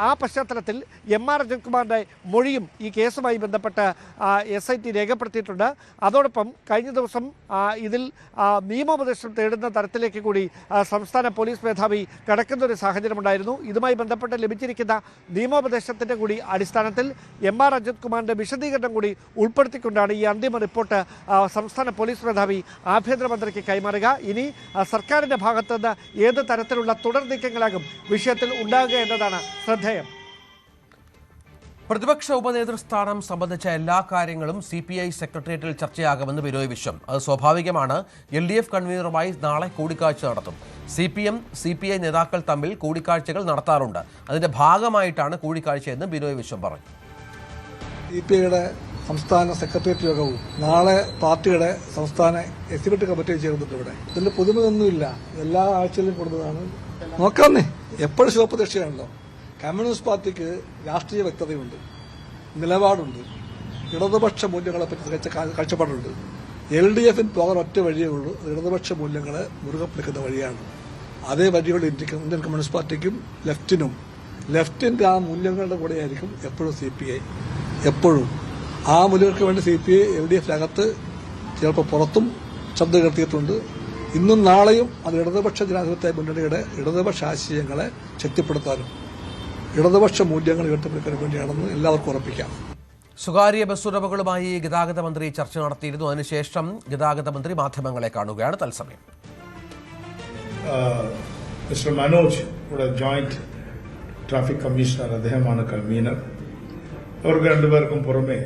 ആ പശ്ചാത്തലത്തിൽ MR അജിത് കുമാറിന്റെ മൊഴിയും ഈ കേസുമായി ബന്ധപ്പെട്ട് SIT രേഖപ്പെടുത്തിയിട്ടുണ്ട്. അതോടൊപ്പം കഴിഞ്ഞ ദിവസം ഇതിൽ നിയമോപദേശം തേടുന്ന തരത്തിലേക്ക് കൂടി സംസ്ഥാന പോലീസ് മേധാവി കടക്കുന്ന ഒരു സാഹചര്യമുണ്ടായിരുന്നു. ഇതുമായി ബന്ധപ്പെട്ട് ലഭിച്ചിരിക്കുന്ന നിയമോപദേശത്തിന്റെ കൂടി അടിസ്ഥാനത്തിൽ MR അജിത് കുമാറിന്റെ വിശദീകരണം കൂടി ഉൾപ്പെടുത്തിക്കൊണ്ടാണ് ഈ അന്തിമ റിപ്പോർട്ട് സംസ്ഥാന പോലീസ് മേധാവി ആഭ്യന്തരമന്ത്രിക്ക് കൈമാറുക. ഇനി സർക്കാരിന്റെ ഭാഗത്തു നിന്ന് ഏത് തരത്തിലുള്ള തുടർ നീക്കങ്ങളാകും വിഷയത്തിൽ ഉണ്ടാകുക എന്നതാണ് ശ്രദ്ധേയം. പ്രതിപക്ഷ ഉപനേതൃസ്ഥാനം സംബന്ധിച്ച എല്ലാ കാര്യങ്ങളും CPI സെക്രട്ടേറിയറ്റിൽ ചർച്ചയാകുമെന്ന് ബിനോയ് വിശ്വം. അത് സ്വാഭാവികമാണ്. LDF കൺവീനറുമായി നാളെ കൂടിക്കാഴ്ച നടത്തും. CPM CPI നേതാക്കൾ തമ്മിൽ കൂടിക്കാഴ്ചകൾ നടത്താറുണ്ട്. അതിന്റെ ഭാഗമായിട്ടാണ് കൂടിക്കാഴ്ചയെന്ന് ബിനോയ് വിശ്വം പറഞ്ഞു. CPIയുടെ സംസ്ഥാന സെക്രട്ടേറിയറ്റ് യോഗവും നാളെ പാർട്ടിയുടെ സംസ്ഥാന എക്സിക്യൂട്ടീവ് കമ്മിറ്റിയും ചേർന്നിട്ട് ഇവിടെ ഇതിന്റെ പുതുമയൊന്നുമില്ല. എല്ലാ ആഴ്ചയിലും കൊടുത്തതാണ്. നോക്കാന്നേ, എപ്പോഴും ശുഭപ്രതീക്ഷയാണല്ലോ. കമ്മ്യൂണിസ്റ്റ് പാർട്ടിക്ക് രാഷ്ട്രീയ വ്യക്തതയുണ്ട്, നിലപാടുണ്ട്, ഇടതുപക്ഷ മൂല്യങ്ങളെപ്പറ്റി കാഴ്ചപ്പാടുണ്ട്. LDFന് പോകാൻ ഒറ്റ വഴിയേ ഉള്ളൂ, ഇടതുപക്ഷ മൂല്യങ്ങളെ മുറുകെ പിടിക്കുന്ന വഴിയാണ്. അതേ വഴിയുള്ള ഇന്ത്യൻ കമ്മ്യൂണിസ്റ്റ് പാർട്ടിക്കും ലെഫ്റ്റിന്റെ ആ മൂല്യങ്ങളുടെ കൂടെയായിരിക്കും എപ്പോഴും CPI. എപ്പോഴും ആ മൂല്യങ്ങൾക്ക് വേണ്ടി CPI LDFനകത്ത് ചിലപ്പോൾ പുറത്തും ശബ്ദം ഉയർത്തിയിട്ടുണ്ട്. ഇന്നും നാളെയും അത് ഇടതുപക്ഷ ജനാധിപത്യ മുന്നണിയുടെ ഇടതുപക്ഷ ആശയങ്ങളെ ശക്തിപ്പെടുത്താനും ഇടതുപക്ഷ മൂല്യങ്ങൾ ഉയർത്തിപ്പിടിക്കാൻ വേണ്ടിയാണെന്ന് എല്ലാവർക്കും ഉറപ്പിക്കാം. സ്വകാര്യ ബസ്സുടമകളുമായി ഗതാഗത മന്ത്രി ചർച്ച നടത്തിയിരുന്നു. അതിനുശേഷം ഗതാഗത മന്ത്രി മാധ്യമങ്ങളെ കാണുകയാണ്. തത്സമയം മിസ്റ്റർ മനോജ് ഇവിടെ ജോയിന്റ് ട്രാഫിക് കമ്മീഷണർ, അദ്ദേഹമാണ് കൺവീനർ. അവർക്ക് രണ്ടുപേർക്കും പുറമെ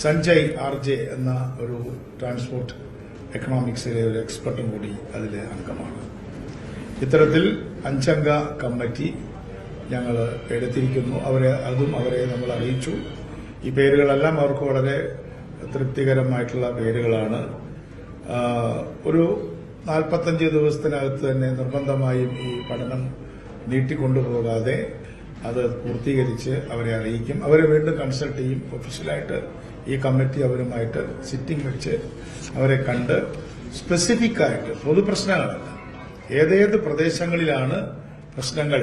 സഞ്ജയ് RJ എന്ന ഒരു ട്രാൻസ്പോർട്ട് എക്കണോമിക്സിലെ ഒരു എക്സ്പെർട്ടും കൂടി അതിലെ അംഗമാണ്. ഇത്തരത്തിൽ 5 അംഗ കമ്മിറ്റി ഞങ്ങൾ എടുത്തിരിക്കുന്നു. അവരെ നമ്മൾ അറിയിച്ചു. ഈ പേരുകളെല്ലാം അവർക്ക് വളരെ തൃപ്തികരമായിട്ടുള്ള പേരുകളാണ്. ഒരു 45 ദിവസത്തിനകത്ത് തന്നെ നിർബന്ധമായും ഈ പഠനം നീട്ടിക്കൊണ്ടുപോകാതെ അത് പൂർത്തീകരിച്ച് അവരെ അറിയിക്കും. അവരെ വീണ്ടും കൺസൾട്ട് ചെയ്യും. ഒഫീഷ്യലായിട്ട് ഈ കമ്മിറ്റി അവരുമായിട്ട് സിറ്റിംഗ് വെച്ച് അവരെ കണ്ട് സ്പെസിഫിക് ആയിട്ട് പൊതുപ്രശ്നങ്ങളല്ല, ഏതേത് പ്രദേശങ്ങളിലാണ് പ്രശ്നങ്ങൾ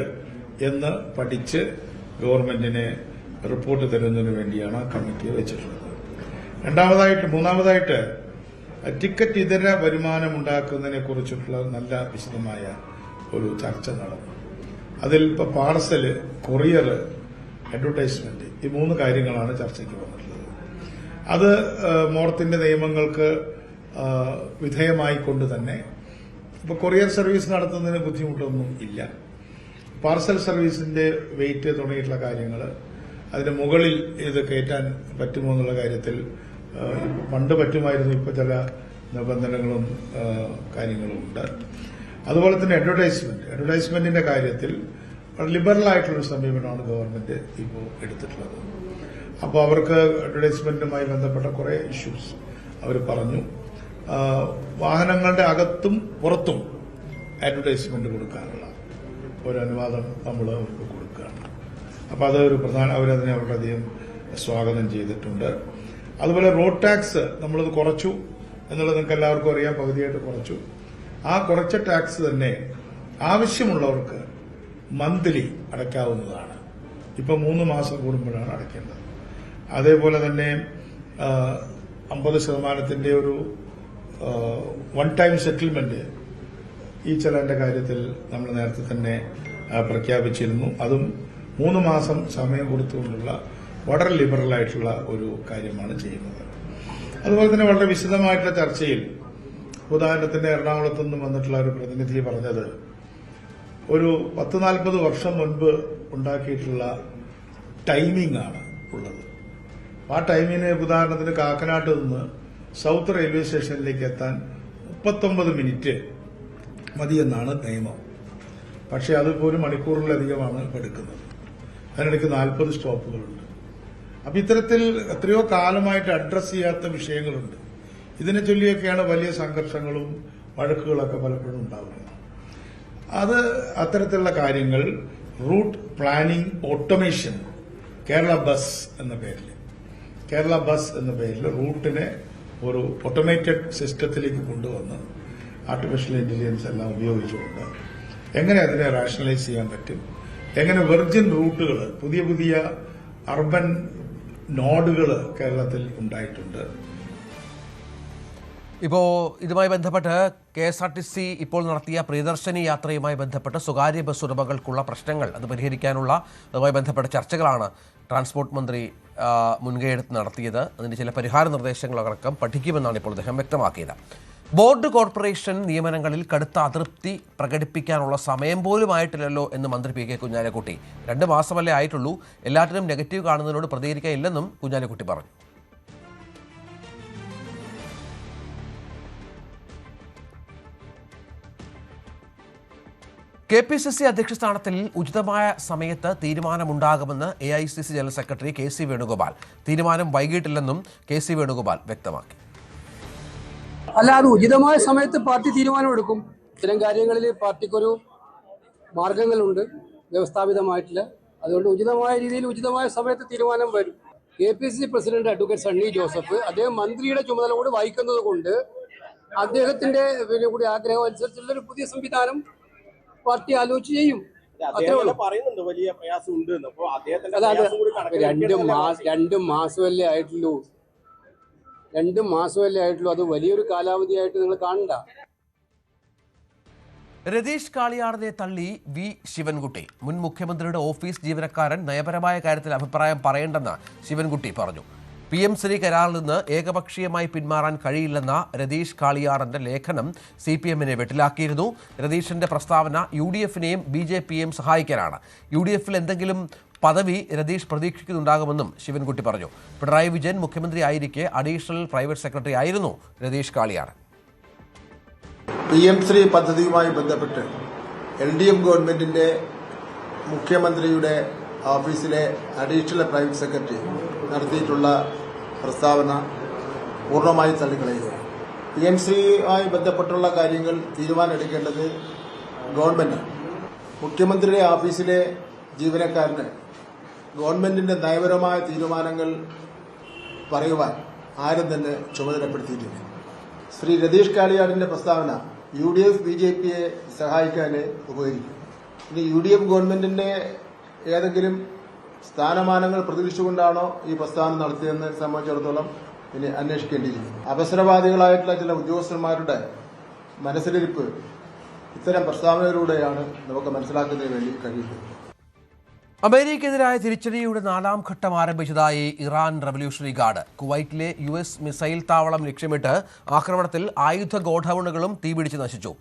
എന്ന് പഠിച്ച് ഗവൺമെന്റിന് റിപ്പോർട്ട് തരുന്നതിന് വേണ്ടിയാണ് ആ കമ്മിറ്റിയെ വെച്ചിട്ടുള്ളത്. മൂന്നാമതായിട്ട് ടിക്കറ്റ് ഇതര വരുമാനമുണ്ടാക്കുന്നതിനെ കുറിച്ചിട്ടുള്ള നല്ല വിശദമായ ഒരു ചർച്ച നടന്നു. അതിൽ ഇപ്പോൾ പാർസല്, കൊറിയർ, അഡ്വർടൈസ്മെന്റ്, ഈ 3 കാര്യങ്ങളാണ് ചർച്ചയ്ക്ക് വന്നിട്ടുള്ളത്. അത് മോർത്തിന്റെ നിയമങ്ങൾക്ക് വിധേയമായിക്കൊണ്ട് തന്നെ ഇപ്പോൾ കൊറിയർ സർവീസ് നടത്തുന്നതിന് ബുദ്ധിമുട്ടൊന്നും ഇല്ല. പാർസൽ സർവീസിന്റെ വെയിറ്റ് തുടങ്ങിയിട്ടുള്ള കാര്യങ്ങൾ, അതിന് മുകളിൽ ഇത് കയറ്റാൻ പറ്റുമോ എന്നുള്ള കാര്യത്തിൽ പണ്ട് പറ്റുമായിരുന്നു. ഇപ്പോൾ ചില നിബന്ധനകളും കാര്യങ്ങളും ഉണ്ട്. അതുപോലെ തന്നെ അഡ്വർടൈസ്മെന്റിന്റെ കാര്യത്തിൽ ലിബറൽ ആയിട്ടുള്ളൊരു സമീപനമാണ് ഗവൺമെന്റ് ഇപ്പോൾ എടുത്തിട്ടുള്ളത്. അപ്പോൾ അവർക്ക് അഡ്വർടൈസ്മെന്റുമായി ബന്ധപ്പെട്ട കുറേ ഇഷ്യൂസ് അവർ പറഞ്ഞു. വാഹനങ്ങളുടെ അകത്തും പുറത്തും അഡ്വർടൈസ്മെന്റ് കൊടുക്കാനുള്ള ഒരു അനുവാദം നമ്മൾ അവർക്ക് കൊടുക്കുകയാണ്. അപ്പോൾ അതൊരു അവരതിനെ വളരെയധികം സ്വാഗതം ചെയ്തിട്ടുണ്ട്. അതുപോലെ റോഡ് ടാക്സ് നമ്മളത് കുറച്ചു എന്നുള്ളത് നിങ്ങൾക്ക് എല്ലാവർക്കും അറിയാം, പകുതിയായിട്ട് കുറച്ചു. ആ കുറച്ച ടാക്സ് തന്നെ ആവശ്യമുള്ളവർക്ക് മന്ത്ലി അടയ്ക്കാവുന്നതാണ്. ഇപ്പം 3 മാസം കൂടുമ്പോഴാണ് അടയ്ക്കേണ്ടത്. അതേപോലെ തന്നെ 50% ഒരു വൺ ടൈം സെറ്റിൽമെന്റ് ഈ ചെലവിന്റെ കാര്യത്തിൽ നമ്മൾ നേരത്തെ തന്നെ പ്രഖ്യാപിച്ചിരുന്നു. അതും 3 മാസം സമയം കൊടുത്തുകൊണ്ടുള്ള വളരെ ലിബറൽ ആയിട്ടുള്ള ഒരു കാര്യമാണ് ചെയ്യുന്നത്. അതുപോലെ തന്നെ വളരെ വിശദമായിട്ടുള്ള ചർച്ചയിൽ ഉദാഹരണത്തിന് എറണാകുളത്തു നിന്നും വന്നിട്ടുള്ള ഒരു പ്രതിനിധി പറഞ്ഞത് ഒരു 10-40 വർഷം മുൻപ് ഉണ്ടാക്കിയിട്ടുള്ള ടൈമിംഗ് ആണ് ഉള്ളത്. ആ ടൈമിന് ഉദാഹരണത്തിന് കാക്കനാട്ട് നിന്ന് സൗത്ത് റെയിൽവേ സ്റ്റേഷനിലേക്ക് എത്താൻ 39 മിനിറ്റ് മതിയെന്നാണ് നിയമം. പക്ഷേ അതിപ്പോൾ 1 മണിക്കൂറിലധികമാണ് എടുക്കുന്നത്. അതിനിടയ്ക്ക് 40 സ്റ്റോപ്പുകളുണ്ട്. അപ്പം ഇത്തരത്തിൽ എത്രയോ കാലമായിട്ട് അഡ്രസ് ചെയ്യാത്ത വിഷയങ്ങളുണ്ട്. ഇതിനെ ചൊല്ലിയൊക്കെയാണ് വലിയ സംഘർഷങ്ങളും വഴക്കുകളൊക്കെ പലപ്പോഴും ഉണ്ടാകുന്നത്. അത്തരത്തിലുള്ള കാര്യങ്ങൾ route planning automation Kerala bus എന്ന പേരിൽ റൂട്ടിനെ ഒരു ഓട്ടോമേറ്റഡ് സിസ്റ്റത്തിലേക്ക് കൊണ്ടുവന്ന് ആർട്ടിഫിഷ്യൽ ഇന്റലിജൻസ് എല്ലാം ഉപയോഗിച്ചുകൊണ്ട് എങ്ങനെ അതിനെ റാഷണലൈസ് ചെയ്യാൻ പറ്റും, എങ്ങനെ വെർജിൻ റൂട്ടുകൾ പുതിയ അർബൻ നോഡുകൾ കേരളത്തിൽ ഉണ്ടായിട്ടുണ്ട്. ഇപ്പോൾ ഇതുമായി ബന്ധപ്പെട്ട് KSRTC ഇപ്പോൾ നടത്തിയ പ്രിയദർശിനി യാത്രയുമായി ബന്ധപ്പെട്ട് സ്വകാര്യ ബസ് ഉടമകൾക്കുള്ള പ്രശ്നങ്ങൾ അത് പരിഹരിക്കാനുള്ള അതുമായി ബന്ധപ്പെട്ട ചർച്ചകളാണ് ട്രാൻസ്പോർട്ട് മന്ത്രി മുൻകൈയെടുത്ത് നടത്തിയത്. അതിൻ്റെ ചില പരിഹാര നിർദ്ദേശങ്ങളടക്കം പഠിക്കുമെന്നാണ് ഇപ്പോൾ അദ്ദേഹം വ്യക്തമാക്കിയത്. ബോർഡ് കോർപ്പറേഷൻ നിയമനങ്ങളിൽ കടുത്ത അതൃപ്തി പ്രകടിപ്പിക്കാനുള്ള സമയം പോലും ആയിട്ടില്ലല്ലോ എന്ന് മന്ത്രി PK കുഞ്ഞാലിക്കുട്ടി. 2 മാസമല്ലേ ആയിട്ടുള്ളൂ, എല്ലാറ്റിനും നെഗറ്റീവ് കാണുന്നതിനോട് പ്രതികരിക്കാനില്ലെന്നും കുഞ്ഞാലിക്കുട്ടി പറഞ്ഞു. KPCC അധ്യക്ഷ സ്ഥാനത്തിൽ ഉചിതമായ സമയത്ത് തീരുമാനമുണ്ടാകുമെന്ന് AICC general secretary KC Venugopal. തീരുമാനം വൈകിട്ടില്ലെന്നും KC വേണുഗോപാൽ വ്യക്തമാക്കി. അല്ല, അത് ഉചിതമായ സമയത്ത് പാർട്ടി തീരുമാനമെടുക്കും. ഇത്തരം കാര്യങ്ങളിൽ പാർട്ടിക്കൊരു മാർഗങ്ങളുണ്ട്, വ്യവസ്ഥാപിതമായിട്ടില്ല. അതുകൊണ്ട് ഉചിതമായ രീതിയിൽ ഉചിതമായ സമയത്ത് തീരുമാനം വരും. KPCC president advocate Sunny Joseph അദ്ദേഹം മന്ത്രിയുടെ ചുമതല കൂടി വഹിക്കുന്നത് കൊണ്ട് അദ്ദേഹത്തിന്റെ കൂടി ആഗ്രഹം അനുസരിച്ചുള്ള ഒരു പുതിയ സംവിധാനം പാർട്ടി ആലോചിച്ച് ചെയ്യും. വലിയ പ്രയാസമുണ്ട്. 2 മാസമല്ലേ ആയിട്ടുള്ളൂ. 2 മാസമല്ലേ ആയിട്ടുള്ളൂ. അത് വലിയൊരു കാലാവധിയായിട്ട് നിങ്ങൾ കാണണ്ട. രതീഷ് കാളിയാടിനെ തള്ളി V ശിവൻകുട്ടി. മുൻ മുഖ്യമന്ത്രിയുടെ ഓഫീസ് ജീവനക്കാരൻ നയപരമായ കാര്യത്തിൽ അഭിപ്രായം പറയേണ്ടെന്ന് ശിവൻകുട്ടി പറഞ്ഞു. PM-3 കരാറിൽ നിന്ന് ഏകപക്ഷീയമായി പിന്മാറാൻ കഴിയില്ലെന്ന രതീഷ് കാളിയാടന്റെ ലേഖനം CPM-നെ വെട്ടിലാക്കിയിരുന്നു. രതീഷിന്റെ പ്രസ്താവന UDF-നെയും BJP-യെയും സഹായിക്കാനാണ്. UDF-ൽ എന്തെങ്കിലും പദവി രതീഷ് പ്രതീക്ഷിക്കുന്നുണ്ടാകുമെന്നും ശിവൻകുട്ടി പറഞ്ഞു. പിണറായി വിജയൻ മുഖ്യമന്ത്രി ആയിരിക്കെ അഡീഷണൽ പ്രൈവറ്റ് സെക്രട്ടറി ആയിരുന്നു രതീഷ് കാളിയാടൻ. PM-3 പദ്ധതിയുമായി ബന്ധപ്പെട്ട് LDF ഗവൺമെന്റിന്റെ മുഖ്യമന്ത്രിയുടെ ഓഫീസിലെ അഡീഷണൽ പ്രൈവറ്റ് സെക്രട്ടറി നടത്തിയിട്ടുള്ള പ്രസ്താവന പൂർണ്ണമായി തള്ളിക്കളയുകയാണ്. PM-3യുമായി ബന്ധപ്പെട്ടുള്ള കാര്യങ്ങൾ തീരുമാനമെടുക്കേണ്ടത് ഗവൺമെന്റാണ്. മുഖ്യമന്ത്രിയുടെ ഓഫീസിലെ ജീവനക്കാരന് ഗവൺമെന്റിന്റെ നയപരമായ തീരുമാനങ്ങൾ പറയുവാൻ ആരും തന്നെ ചുമതലപ്പെടുത്തിയിട്ടില്ല. ശ്രീ രതീഷ് കാളിയാടിന്റെ പ്രസ്താവന UDF BJP-യെ സഹായിക്കാൻ ഉപകരിക്കും. ഇനി UDF ഗവൺമെന്റിന്റെ ഏതെങ്കിലും സ്ഥാനമാനങ്ങൾ പ്രതീക്ഷിച്ചുകൊണ്ടാണോ ഈ പ്രസ്താവന നടത്തിയതെന്ന് സംബന്ധിച്ചിടത്തോളം ഇനി അന്വേഷിക്കേണ്ടിയിരിക്കുന്നു. അവസരവാദികളായിട്ടുള്ള ചില ഉദ്യോഗസ്ഥന്മാരുടെ മനസ്സിലിരിപ്പ് ഇത്തരം പ്രസ്താവനയിലൂടെയാണ് നമുക്ക് മനസ്സിലാക്കുന്നതിന് വേണ്ടി കഴിയുന്നത്. അമേരിക്കയ്ക്കെതിരായ തിരിച്ചടിയുടെ 4ാം ഘട്ടം ആരംഭിച്ചതായി ഇറാൻ റവല്യൂഷണറി ഗാർഡ്. കുവൈറ്റിലെ US മിസൈൽ താവളം ലക്ഷ്യമിട്ട് ആക്രമണത്തിൽ ആയുധ ഗോഡൌണുകളും തീപിടിച്ച് നശിച്ചു.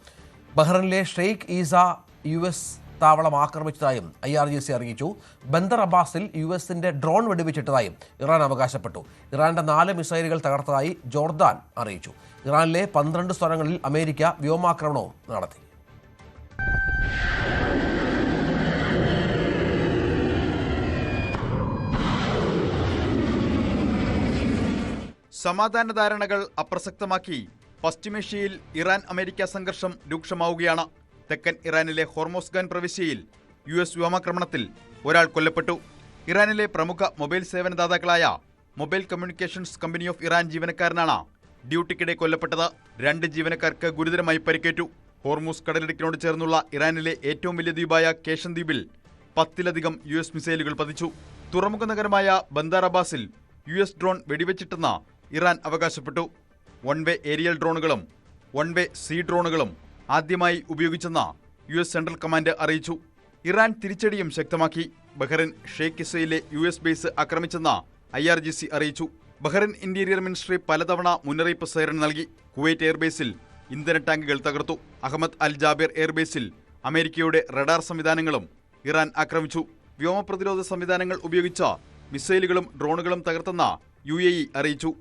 ബഹ്റൈനിലെ ഷെയ്ഖ് ഈസ US താവളം ആക്രമിച്ചതായും IRGC അറിയിച്ചു. ബന്ദർ അബ്ബാസിൽ US-ന്റെ ഡ്രോൺ വെടിവെച്ചിട്ടതായും ഇറാൻ അവകാശപ്പെട്ടു. ഇറാന്റെ 4 മിസൈലുകൾ തകർത്തതായി ജോർദാൻ അറിയിച്ചു. ഇറാനിലെ 12 സ്ഥലങ്ങളിൽ അമേരിക്ക വ്യോമാക്രമണവും നടത്തി. സമാധാന ധാരണകൾ അപ്രസക്തമാക്കി പശ്ചിമേഷ്യയിൽ ഇറാൻ അമേരിക്ക സംഘർഷം രൂക്ഷമാവുകയാണ്. തെക്കൻ ഇറാനിലെ ഹോർമോസ്ഗാൻ പ്രവിശ്യയിൽ US വ്യോമാക്രമണത്തിൽ ഒരാൾ കൊല്ലപ്പെട്ടു. ഇറാനിലെ പ്രമുഖ മൊബൈൽ സേവനദാതാക്കളായ mobile communications company of Iran ജീവനക്കാരനാണ് ഡ്യൂട്ടിക്കിടെ കൊല്ലപ്പെട്ടത്. 2 ജീവനക്കാർക്ക് ഗുരുതരമായി പരിക്കേറ്റു. ഹോർമൂസ് കടലിടുക്കിനോട് ചേർന്നുള്ള ഇറാനിലെ ഏറ്റവും വലിയ ദ്വീപായ കേഷൻ ദ്വീപിൽ 10-ലധികം US മിസൈലുകൾ പതിച്ചു. തുറമുഖ നഗരമായ ബന്ദർ അബ്ബാസിൽ US ഡ്രോൺ വെടിവെച്ചിട്ടെന്ന് ഇറാൻ അവകാശപ്പെട്ടു. 1-വേ ഏരിയൽ ഡ്രോണുകളും 1-വേ സീ ഡ്രോണുകളും ആദ്യമായി ഉപയോഗിച്ചെന്ന് US സെൻട്രൽ കമാൻഡ് അറിയിച്ചു. ഇറാൻ തിരിച്ചടിയും ശക്തമാക്കി. ബഹ്റൈൻ ഷെയ്ഖ് ഇസയിലെ US ബേസ് ആക്രമിച്ചെന്ന് IRGC അറിയിച്ചു. ബഹ്റൈൻ ഇന്റീരിയർ മിനിസ്ട്രി പലതവണ മുന്നറിയിപ്പ് സൈറൺ നൽകി. കുവൈറ്റ് എയർബേസിൽ ഇന്ധന ടാങ്കുകൾ തകർത്തു. അഹമ്മദ് അൽ ജാബിർ എയർബേസിൽ അമേരിക്കയുടെ റഡാർ സംവിധാനങ്ങളും ഇറാൻ ആക്രമിച്ചു. വ്യോമ പ്രതിരോധ സംവിധാനങ്ങൾ ഉപയോഗിച്ച മിസൈലുകളും ഡ്രോണുകളും തകർത്തെന്ന് UAE അറിയിച്ചു.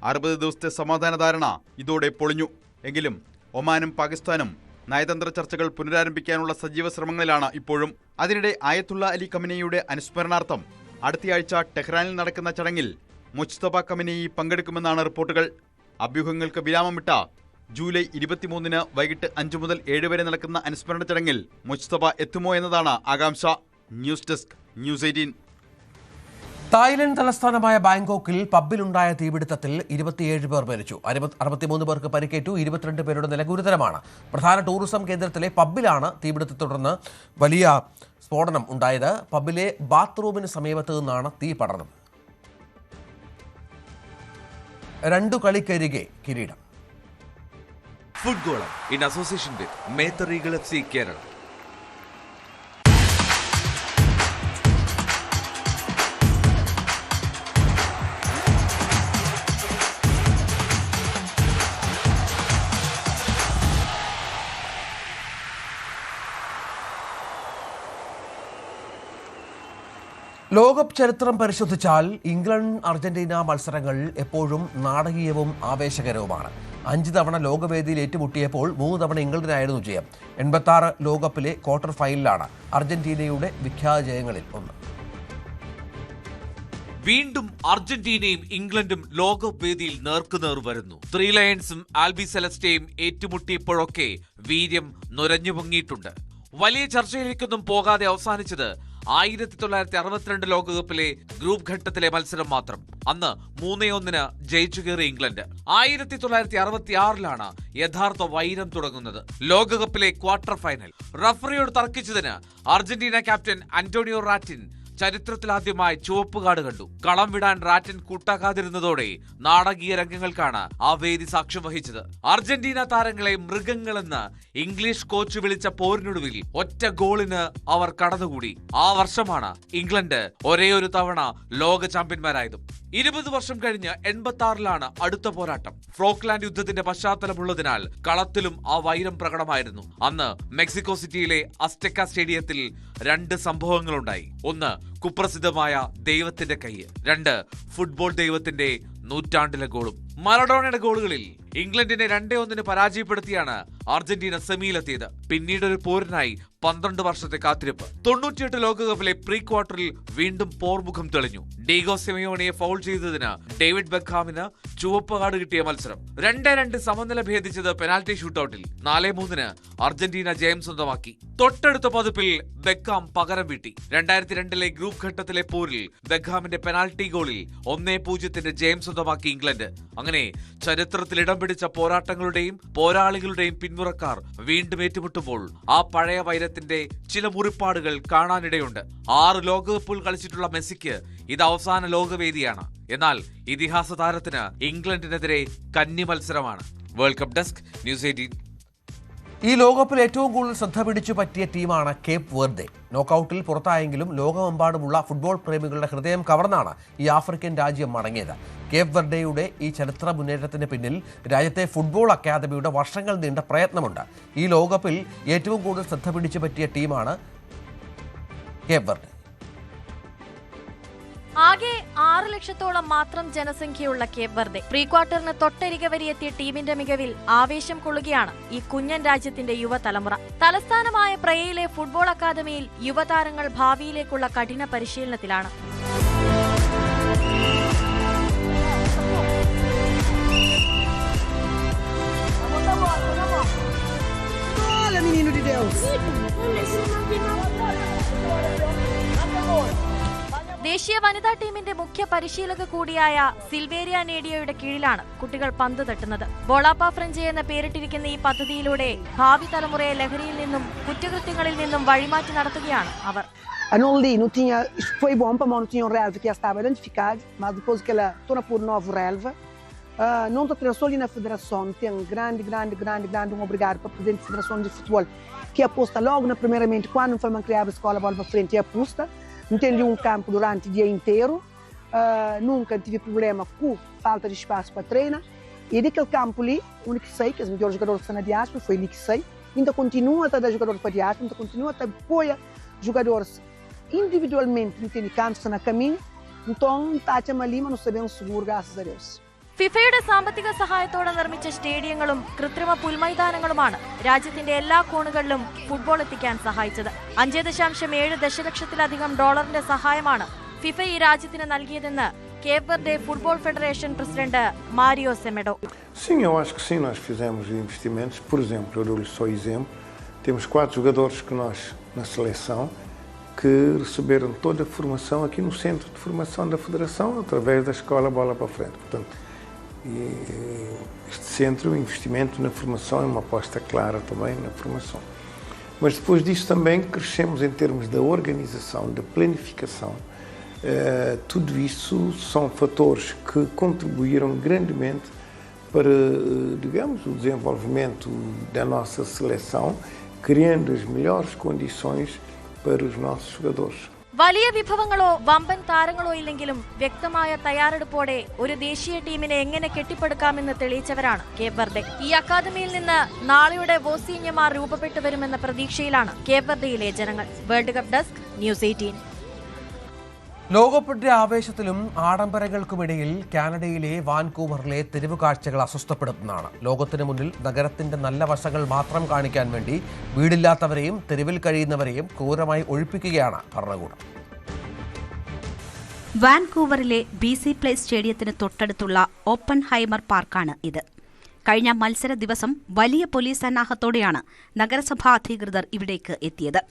60 ദിവസത്തെ സമാധാന ധാരണ ഇതോടെ പൊളിഞ്ഞു. എങ്കിലും ഒമാനും പാകിസ്ഥാനും നയതന്ത്ര ചർച്ചകൾ പുനരാരംഭിക്കാനുള്ള സജീവ ശ്രമങ്ങളിലാണ് ഇപ്പോഴും. അതിനിടെ ആയത്തുള്ള അലി ഖമനേയിയുടെ അനുസ്മരണാർത്ഥം അടുത്തയാഴ്ച ടെഹ്റാനിൽ നടക്കുന്ന ചടങ്ങിൽ മുജ്തബ ഖമനേയി പങ്കെടുക്കുമെന്നാണ് റിപ്പോർട്ടുകൾ. അഭ്യൂഹങ്ങൾക്ക് വിരാമമിട്ട ജൂലൈ 23-ന് വൈകിട്ട് 5 മുതൽ 7 വരെ നടക്കുന്ന അനുസ്മരണ ചടങ്ങിൽ മുജ്തബ എത്തുമോ എന്നതാണ് ആകാംക്ഷ. News desk news 18. തായ്ലൻഡ് തലസ്ഥാനമായ ബാങ്കോക്കിൽ പബ്ബിലുണ്ടായ തീപിടുത്തത്തിൽ 27 പേർ മരിച്ചു. 63 പേർക്ക് പരിക്കേറ്റു. 22 പേരുടെ നില ഗുരുതരമാണ്. പ്രധാന ടൂറിസം കേന്ദ്രത്തിലെ പബ്ബിലാണ് തീപിടുത്തത്തെ തുടർന്ന് വലിയ സ്ഫോടനം ഉണ്ടായത്. പബ്ബിലെ ബാത്റൂമിന് സമീപത്ത് നിന്നാണ് തീ പടർന്നത്. 2 കളിക്കരികെ കിരീടം. ഫുട്ഗോളം in association with Methar eagle FC Kerala. ലോകകപ്പ് ചരിത്രം പരിശോധിച്ചാൽ ഇംഗ്ലണ്ട് അർജന്റീന മത്സരങ്ങൾ എപ്പോഴും നാടകീയവും ആവേശകരവുമാണ്. 5 തവണ ലോകവേദിയിൽ ഏറ്റുമുട്ടിയപ്പോൾ 3 തവണ ഇംഗ്ലണ്ടിനായിരുന്നു ജയം. 86 ലോകകപ്പിലെ ക്വാർട്ടർ ഫൈനലാണ് അർജന്റീനയുടെ വിഖ്യാത ജയങ്ങളിൽ ഒന്ന്. വീണ്ടും അർജന്റീനയും ഇംഗ്ലണ്ടും ലോകകപ്പ് വേദിയിൽ നേർക്കുനേർ വരുന്നു. 3 ലയൺസും ആൽബി സെലസ്റ്റയും ഏറ്റുമുട്ടിയപ്പോഴൊക്കെ വീര്യം നുരഞ്ഞു പൊങ്ങിയിട്ടുണ്ട്. വലിയ ചർച്ചയിലേക്കൊന്നും പോകാതെ അവസാനിച്ചത് 1962 ലോകകപ്പിലെ ഗ്രൂപ്പ് ഘട്ടത്തിലെ മത്സരം മാത്രം. അന്ന് 3-1 ജയിച്ചു കയറിയ ഇംഗ്ലണ്ട്. 1966 യഥാർത്ഥ വൈരം തുടങ്ങുന്നത്. ലോകകപ്പിലെ ക്വാർട്ടർ ഫൈനൽ റഫറിയോട് തർക്കിച്ചതിന് അർജന്റീന ക്യാപ്റ്റൻ അന്റോണിയോ റാറ്റിൻ ചരിത്രത്തിലാദ്യമായി ചുവപ്പ് കാർഡ് കണ്ടു. കളം വിടാൻ റാറ്റിൻ കൂട്ടാക്കാതിരുന്നതോടെ നാടകീയ രംഗങ്ങൾക്കാണ് ആ വേദി സാക്ഷ്യം വഹിച്ചത്. അർജന്റീന താരങ്ങളെ മൃഗങ്ങളെന്ന് ഇംഗ്ലീഷ് കോച്ച് വിളിച്ച പോരിനൊടുവിൽ ഒറ്റ ഗോളിന് അവർ കടന്നുകൂടി. ആ വർഷമാണ് ഇംഗ്ലണ്ട് ഒരേയൊരു തവണ ലോക ചാമ്പ്യന്മാരായതും. 20 വർഷം കഴിഞ്ഞ് 86 അടുത്ത പോരാട്ടം. ഫ്രോക്ലാൻഡ് യുദ്ധത്തിന്റെ പശ്ചാത്തലമുള്ളതിനാൽ കളത്തിലും ആ വൈരം പ്രകടമായിരുന്നു. അന്ന് മെക്സിക്കോ സിറ്റിയിലെ അസ്റ്റെക്ക സ്റ്റേഡിയത്തിൽ 2 സംഭവങ്ങളുണ്ടായി. ഒന്ന് കുപ്രസിദ്ധമായ ദൈവത്തിന്റെ കൈ, 2 ഫുട്ബോൾ ദൈവത്തിന്റെ നൂറ്റാണ്ടിലെ ഗോളും. മറഡോണയുടെ ഗോളുകളിൽ ഇംഗ്ലണ്ടിനെ 2-1 പരാജയപ്പെടുത്തിയാണ് അർജന്റീന സെമിയിലെത്തിയത്. പിന്നീടൊരു പോരിനായി 12 വർഷത്തെ കാത്തിരിപ്പ്. 98 ലോകകപ്പിലെ പ്രീ ക്വാർട്ടറിൽ വീണ്ടും പോർമുഖം തെളിഞ്ഞു. ഡീഗോ സിമിയോണിയെ ഫൗൾ ചെയ്തതിന് ഡേവിഡ് ബെക്കാമിന് ചുവപ്പ് കാർഡ് കിട്ടിയ മത്സരം. 2-2 സമനില ഭേദിച്ചത് പെനാൽറ്റി ഷൂട്ടൌട്ടിൽ. 4-3 അർജന്റീന ജയം സ്വന്തമാക്കി. തൊട്ടടുത്ത പതിപ്പിൽ ബെക്കാം പകരം വീട്ടി. 2002 ഗ്രൂപ്പ് ഘട്ടത്തിലെ പോരിൽ ബെക്കാമിന്റെ പെനാൽറ്റി ഗോളിൽ 1-0 ജയം സ്വന്തമാക്കി ഇംഗ്ലണ്ട്. അങ്ങനെ ചരിത്രത്തിൽ ഇടം പിടിച്ച പോരാട്ടങ്ങളുടെയും പോരാളികളുടെയും പിന്മുറക്കാർ വീണ്ടും ഏറ്റുമുട്ടുമ്പോൾ ആ പഴയ വൈരത്തിന്റെ ചില മുറിപ്പാടുകൾ കാണാനിടയുണ്ട്. 6 ലോകകപ്പുകൾ കളിച്ചിട്ടുള്ള മെസ്സിക്ക് ഇത് അവസാന ലോകവേദിയാണ്. എന്നാൽ ഇതിഹാസ താരത്തിന് ഇംഗ്ലണ്ടിനെതിരെ കന്നി മത്സരമാണ്. World cup desk news 18. ഈ ലോകകപ്പിൽ ഏറ്റവും കൂടുതൽ ശ്രദ്ധ പിടിച്ചു പറ്റിയ ടീമാണ് കേപ്പ് വെർദെ. നോക്കൌട്ടിൽ പുറത്തായെങ്കിലും ലോകമെമ്പാടുമുള്ള ഫുട്ബോൾ പ്രേമികളുടെ ഹൃദയം കവർന്നാണ് ഈ ആഫ്രിക്കൻ രാജ്യം മടങ്ങിയത്. കേപ്പ് വെർഡെയുടെ ഈ ചരിത്ര മുന്നേറ്റത്തിന് പിന്നിൽ രാജ്യത്തെ ഫുട്ബോൾ അക്കാദമിയുടെ വർഷങ്ങൾ നീണ്ട പ്രയത്നമുണ്ട്. ഈ ലോകകപ്പിൽ ഏറ്റവും കൂടുതൽ ശ്രദ്ധ പിടിച്ചു പറ്റിയ ടീമാണ് കേപ്പ് വെർഡെ. ആകെ 6 ലക്ഷത്തോളം മാത്രം ജനസംഖ്യയുള്ള കേപ്പ് വെർഡെ പ്രീ ക്വാർട്ടറിന് തൊട്ടരികെ വരെയെത്തിയ ടീമിന്റെ മികവിൽ ആവേശം കൊള്ളുകയാണ് ഈ കുഞ്ഞൻ രാജ്യത്തിന്റെ യുവതലമുറ. തലസ്ഥാനമായ പ്രയയിലെ ഫുട്ബോൾ അക്കാദമിയിൽ യുവതാരങ്ങൾ ഭാവിയിലേക്കുള്ള കഠിന പരിശീലനത്തിലാണ്. ദേശീയ വനിതാ ടീമിന്റെ മുഖ്യ പരിശീലക കൂടിയായ സിൽവേരിയ നേഡിയയുടെ കീഴിലാണ് കുട്ടികൾ പന്ത് തട്ടുന്നത്. ബോളാപ്പ ഫ്രഞ്ച് എന്ന പേരിട്ടിരിക്കുന്ന ഈ പദ്ധതിയിലൂടെ ഭാവി തലമുറയെ ലഹരിയിൽ നിന്നും കുറ്റകൃത്യങ്ങളിൽ നിന്നും വഴിമാറ്റി നടത്തുകയാണ് അവർ. Foi bom para não tinha um relva que já estava identificado, mas depois que ela torna por novo relva, não está só ali na federação, tem um grande obrigado para o presidente da Federação de Futebol, que aposta logo na primeiramente quando foi criada a escola bola para frente e aposta, não tem um campo durante o dia inteiro, nunca tive problema com falta de espaço para treinar, e daquele campo ali, o único que sei, que os melhores jogadores que estão na diáspora, foi ali que sei, ainda continua a dar jogadores para a diáspora, ainda continua a apoiar jogadores individualmente, não tem canto na caminho, então está ali, mas não sabemos seguro, graças a Deus. ഫിഫയുടെ സാമ്പത്തിക സഹായത്തോടെ നിർമ്മിച്ച സ്റ്റേഡിയങ്ങളും കൃത്രിമ പുൽമൈതാനങ്ങളുമാണ് രാജ്യത്തിന്റെ എല്ലാ കോണുകളിലും football എത്തിക്കാൻ സഹായിച്ചത്. 5.7 ദശലക്ഷത്തിലധികം ഡോളറിന്റെ സഹായമാണ് ഫിഫ ഈ രാജ്യത്തിന് നൽകിയതെന്ന് Cape Verde football federation president Mario Semedo. Sim, eu acho que sim, nós fizemos investimentos. Por exemplo, eu dou-lhe só exemplo, temos 4 jogadores que nós, na seleção, que receberam toda a formação aqui no centro de formação da Federação, através da Escola Bola para Frente. Portanto, este centro, o investimento na formação é uma aposta clara também na formação. Mas depois disso também crescemos em termos da organização, da planificação. Tudo isso são fatores que contribuíram grandemente para, digamos, o desenvolvimento da nossa seleção, criando as melhores condições para os nossos jogadores. വലിയ വിഭവങ്ങളോ വമ്പൻ താരങ്ങളോ ഇല്ലെങ്കിലും വ്യക്തമായ തയ്യാറെടുപ്പോടെ ഒരു ദേശീയ ടീമിനെ എങ്ങനെ കെട്ടിപ്പടുക്കാമെന്ന് തെളിയിച്ചവരാണ് Cape Verde. ഈ അക്കാദമിയിൽ നിന്ന് നാളെയുടെ വോസീന്യമാർ രൂപപ്പെട്ടു വരുമെന്ന പ്രതീക്ഷയിലാണ് കേപ്പ് വെർഡെയിലെ ജനങ്ങൾ. World cup desk, news 18. ലോകകപ്പിന്റെ ആവേശത്തിലും ആഡംബരങ്ങൾക്കുമിടയിൽ കാനഡയിലെ വാൻകൂവറിലെ തെരുവ് കാഴ്ചകൾ അസ്വസ്ഥപ്പെടുത്തുന്നതാണ്. ലോകത്തിന് മുന്നിൽ നഗരത്തിന്റെ നല്ല വശങ്ങൾ മാത്രം കാണിക്കാൻ വേണ്ടി വീടില്ലാത്തവരെയും തെരുവിൽ കഴിയുന്നവരെയും ക്രൂരമായി ഒഴിപ്പിക്കുകയാണ് ഭരണകൂടം. വാൻകൂവറിലെ BC പ്ലേസ് സ്റ്റേഡിയത്തിന് തൊട്ടടുത്തുള്ള ഓപ്പൺ ഹൈമർ പാർക്കാണ് ഇത്. കഴിഞ്ഞ മത്സര ദിവസം വലിയ പോലീസ് സന്നാഹത്തോടെയാണ് നഗരസഭാ അധികൃതർ ഇവിടേക്ക് എത്തിയത്.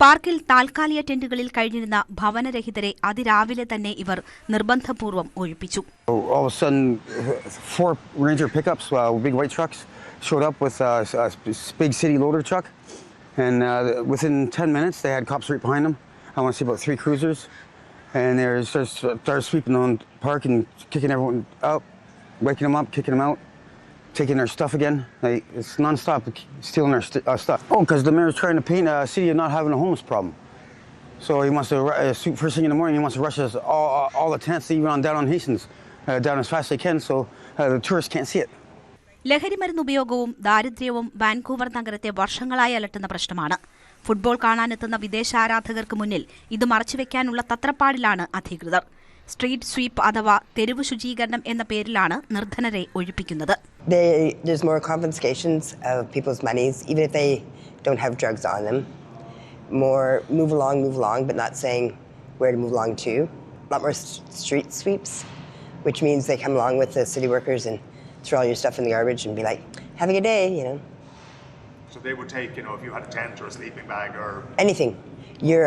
പാർക്കിൽ താൽക്കാലിക ടെന്റുകളിൽ കഴിഞ്ഞിരുന്ന ഭവനരഹിതരെ അതിരാവിലെ തന്നെ ഇവർ നിർബന്ധപൂർവ്വം ഒഴിപ്പിച്ചു. All of a sudden, 4 Ranger pickups, big white trucks, showed up with a big city loader truck, and within 10 minutes they had cops right behind them. I want to see about 3 cruisers, and they started sweeping on the park and kicking everyone out, waking them up, kicking them out, taking their stuff again. It's non-stop stealing their stuff. Oh, because the mayor's trying to paint a city of not having a homeless problem. So he wants to, first thing in the morning, he wants to rush us all the tents, even on down on Hastings, down as fast as they can, so the tourists can't see it. ലഹരിമരുന്ന് ഉപയോഗവും ദാരിദ്ര്യവും Vancouver നഗരത്തെ വർഷങ്ങളായി അലട്ടുന്ന പ്രശ്നമാണ്. Football കാണാനെത്തുന്ന വിദേശ ആരാധകർക്ക് മുന്നിൽ ഇത് മറച്ചുവെക്കാനുള്ള തത്രപ്പാടിലാണ് അധികൃതർ. സ്ട്രീറ്റ് സ്വീപ്പ് അഥവാ തെരുവ് ശുചീകരണം എന്ന പേരിലാണ് നിർധനരെ ഒഴിപ്പിക്കുന്നത്. There's more confiscations of people's monies, even if they don't have drugs on them. More move along, but not saying where to move along to. A lot more street sweeps, which means they come along with the city workers and throw all your stuff in the garbage and be like, have a good day, you know. So they would take, if you had a tent or a sleeping bag or... anything. Your